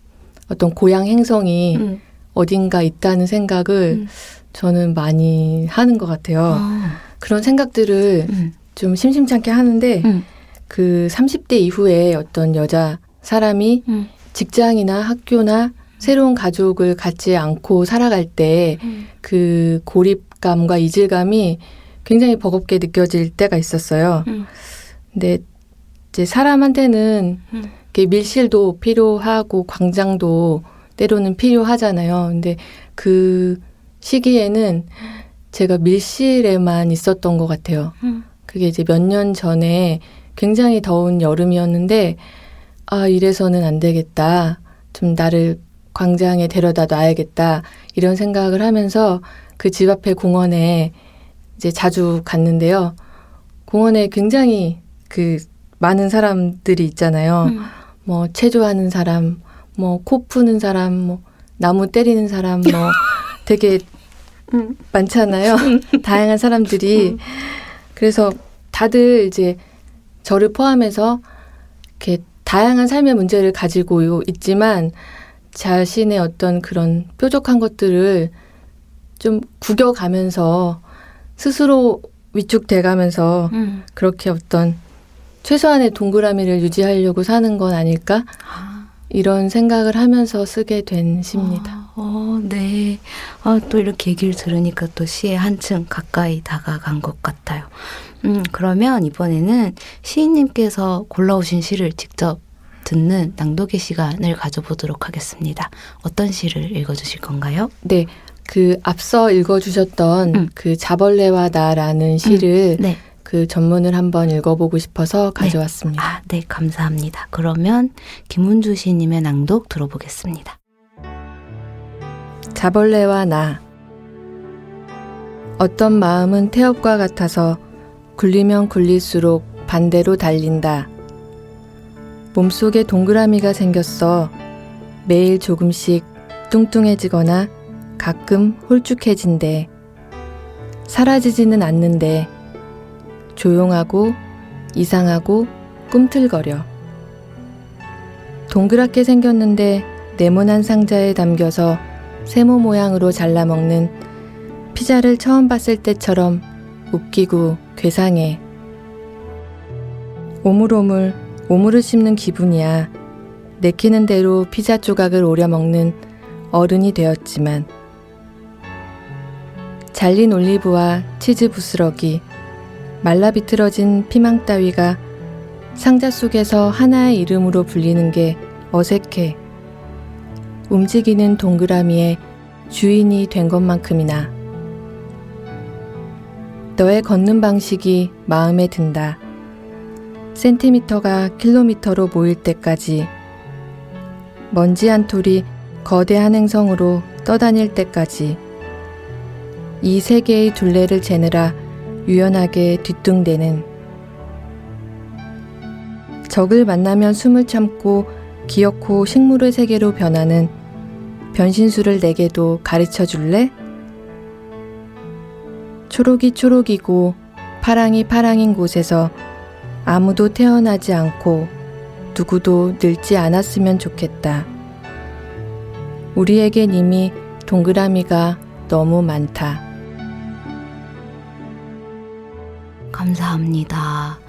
[SPEAKER 5] 어떤 고향 행성이 어딘가 있다는 생각을 저는 많이 하는 것 같아요. 그런 생각들을 좀 심심찮게 하는데 그 30대 이후에 어떤 여자 사람이 직장이나 학교나 새로운 가족을 갖지 않고 살아갈 때 그 고립감과 이질감이 굉장히 버겁게 느껴질 때가 있었어요. 근데 이제 사람한테는 이렇게 밀실도 필요하고 광장도 때로는 필요하잖아요. 근데 그 시기에는 제가 밀실에만 있었던 것 같아요. 그게 이제 몇 년 전에 굉장히 더운 여름이었는데 이래서는 안 되겠다. 좀 나를 광장에 데려다 놔야겠다. 이런 생각을 하면서 그 집 앞에 공원에 이제 자주 갔는데요. 공원에 굉장히 그 많은 사람들이 있잖아요. 뭐 체조하는 사람, 뭐 코 푸는 사람, 뭐 나무 때리는 사람, 뭐 되게 많잖아요. 다양한 사람들이. 그래서 다들 이제 저를 포함해서 이렇게 다양한 삶의 문제를 가지고 있지만 자신의 어떤 그런 뾰족한 것들을 좀 구겨가면서 스스로 위축돼가면서 그렇게 어떤 최소한의 동그라미를 유지하려고 사는 건 아닐까? 이런 생각을 하면서 쓰게 된 시입니다.
[SPEAKER 1] 네. 또 이렇게 얘기를 들으니까 또 시에 한층 가까이 다가간 것 같아요. 그러면 이번에는 시인님께서 골라오신 시를 직접 듣는 낭독의 시간을 가져보도록 하겠습니다. 어떤 시를 읽어주실 건가요?
[SPEAKER 5] 네. 그 앞서 읽어주셨던 그 자벌레와 나라는 시를
[SPEAKER 1] 네.
[SPEAKER 5] 그 전문을 한번 읽어보고 싶어서 가져왔습니다.
[SPEAKER 1] 네, 감사합니다. 그러면 김은주 시인님의 낭독 들어보겠습니다.
[SPEAKER 5] 자벌레와 나. 어떤 마음은 태엽과 같아서 굴리면 굴릴수록 반대로 달린다. 몸속에 동그라미가 생겼어. 매일 조금씩 뚱뚱해지거나 가끔 홀쭉해진대. 사라지지는 않는데 조용하고 이상하고 꿈틀거려. 동그랗게 생겼는데 네모난 상자에 담겨서 세모 모양으로 잘라먹는 피자를 처음 봤을 때처럼 웃기고 괴상해. 오물오물 오물을 씹는 기분이야. 내키는 대로 피자 조각을 오려 먹는 어른이 되었지만 잘린 올리브와 치즈 부스러기, 말라 비틀어진 피망 따위가 상자 속에서 하나의 이름으로 불리는 게 어색해. 움직이는 동그라미의 주인이 된 것만큼이나. 너의 걷는 방식이 마음에 든다. 센티미터가 킬로미터로 모일 때까지. 먼지 한 톨이 거대한 행성으로 떠다닐 때까지. 이 세계의 둘레를 재느라 유연하게 뒤뚱대는. 적을 만나면 숨을 참고 기어코 식물의 세계로 변하는 변신술을 내게도 가르쳐 줄래? 초록이 초록이고 파랑이 파랑인 곳에서 아무도 태어나지 않고 누구도 늙지 않았으면 좋겠다. 우리에겐 이미 동그라미가 너무 많다.
[SPEAKER 1] 감사합니다.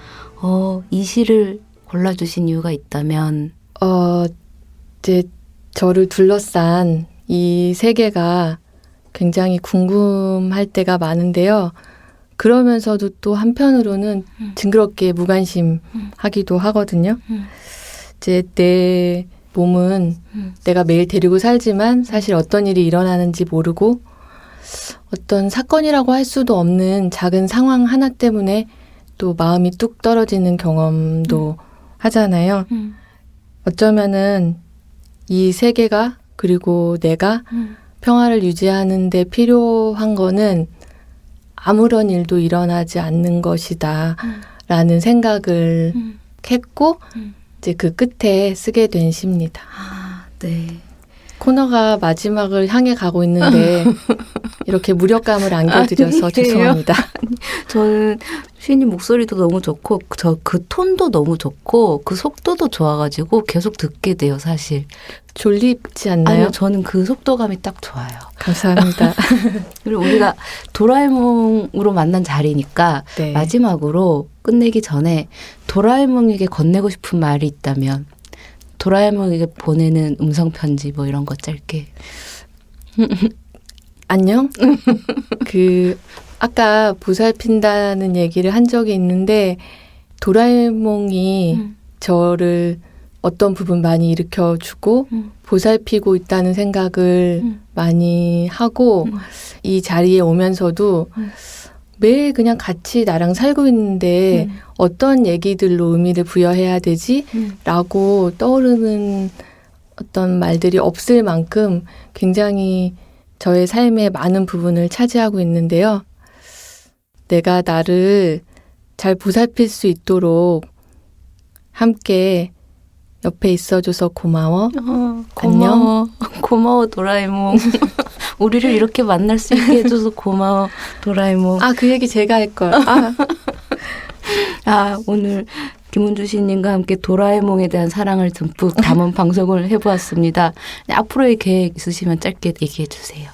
[SPEAKER 1] 이 시를 골라주신 이유가 있다면?
[SPEAKER 5] 이제 저를 둘러싼 이 세계가 굉장히 궁금할 때가 많은데요. 그러면서도 또 한편으로는 징그럽게 무관심하기도 하거든요. 이제 내 몸은 내가 매일 데리고 살지만 사실 어떤 일이 일어나는지 모르고 어떤 사건이라고 할 수도 없는 작은 상황 하나 때문에 또 마음이 뚝 떨어지는 경험도 하잖아요. 어쩌면은 이 세계가 그리고 내가 평화를 유지하는 데 필요한 거는 아무런 일도 일어나지 않는 것이다 라는 생각을 했고 이제 그 끝에 쓰게 된 시입니다.
[SPEAKER 1] 네.
[SPEAKER 5] 코너가 마지막을 향해 가고 있는데 이렇게 무력감을 안겨드려서
[SPEAKER 1] 아니에요.
[SPEAKER 5] 죄송합니다.
[SPEAKER 1] 저는 시인님 목소리도 너무 좋고 그 톤도 너무 좋고 그 속도도 좋아가지고 계속 듣게 돼요, 사실.
[SPEAKER 5] 졸립지 않나요?
[SPEAKER 1] 아니요, 저는 그 속도감이 딱 좋아요.
[SPEAKER 5] 감사합니다.
[SPEAKER 1] 그리고 우리가 도라에몽으로 만난 자리니까
[SPEAKER 5] 네.
[SPEAKER 1] 마지막으로 끝내기 전에 도라에몽에게 건네고 싶은 말이 있다면 도라에몽에게 보내는 음성 편지 뭐 이런 거 짧게.
[SPEAKER 5] 안녕? 아까 보살핀다는 얘기를 한 적이 있는데 도라에몽이 저를 어떤 부분 많이 일으켜주고 보살피고 있다는 생각을 많이 하고 이 자리에 오면서도 매일 그냥 같이 나랑 살고 있는데 어떤 얘기들로 의미를 부여해야 되지? 라고 떠오르는 어떤 말들이 없을 만큼 굉장히 저의 삶의 많은 부분을 차지하고 있는데요. 내가 나를 잘 보살필 수 있도록 함께 옆에 있어줘서 고마워.
[SPEAKER 1] 고마워. 고마워, 도라에몽. 우리를 이렇게 만날 수 있게 해줘서 고마워, 도라에몽.
[SPEAKER 5] 아, 그 얘기 제가 할 걸.
[SPEAKER 1] 오늘 김은주 시인님과 함께 도라에몽에 대한 사랑을 듬뿍 담은 방송을 해보았습니다. 앞으로의 계획 있으시면 짧게 얘기해 주세요.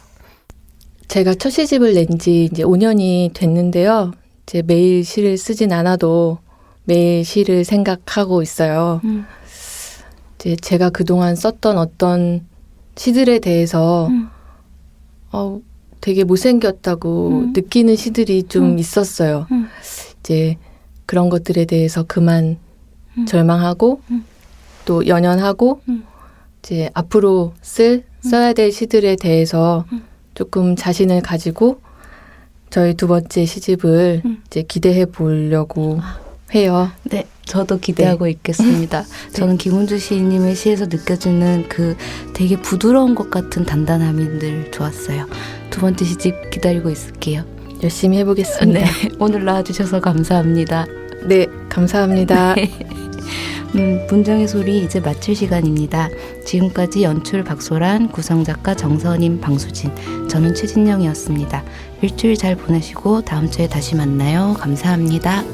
[SPEAKER 5] 제가 첫 시집을 낸 지 이제 5년이 됐는데요. 이제 매일 시를 쓰진 않아도 매일 시를 생각하고 있어요. 이제 제가 그동안 썼던 어떤 시들에 대해서 되게 못생겼다고 느끼는 시들이 좀 있었어요. 이제 그런 것들에 대해서 그만 절망하고 또 연연하고 이제 앞으로 써야 될 시들에 대해서 조금 자신을 가지고 저희 두 번째 시집을 이제 기대해 보려고 해요.
[SPEAKER 1] 네, 저도 기대하고 있겠습니다. 저는 김은주 시인님의 시에서 느껴지는 그 되게 부드러운 것 같은 단단함이 늘 좋았어요. 두 번째 시집 기다리고 있을게요.
[SPEAKER 5] 열심히 해보겠습니다.
[SPEAKER 1] 네, 오늘 나와주셔서 감사합니다.
[SPEAKER 5] 네, 감사합니다.
[SPEAKER 1] 문장의 소리 이제 마칠 시간입니다. 지금까지 연출 박소란, 구성작가 정선임, 방수진, 저는 최진영이었습니다. 일주일 잘 보내시고 다음 주에 다시 만나요. 감사합니다.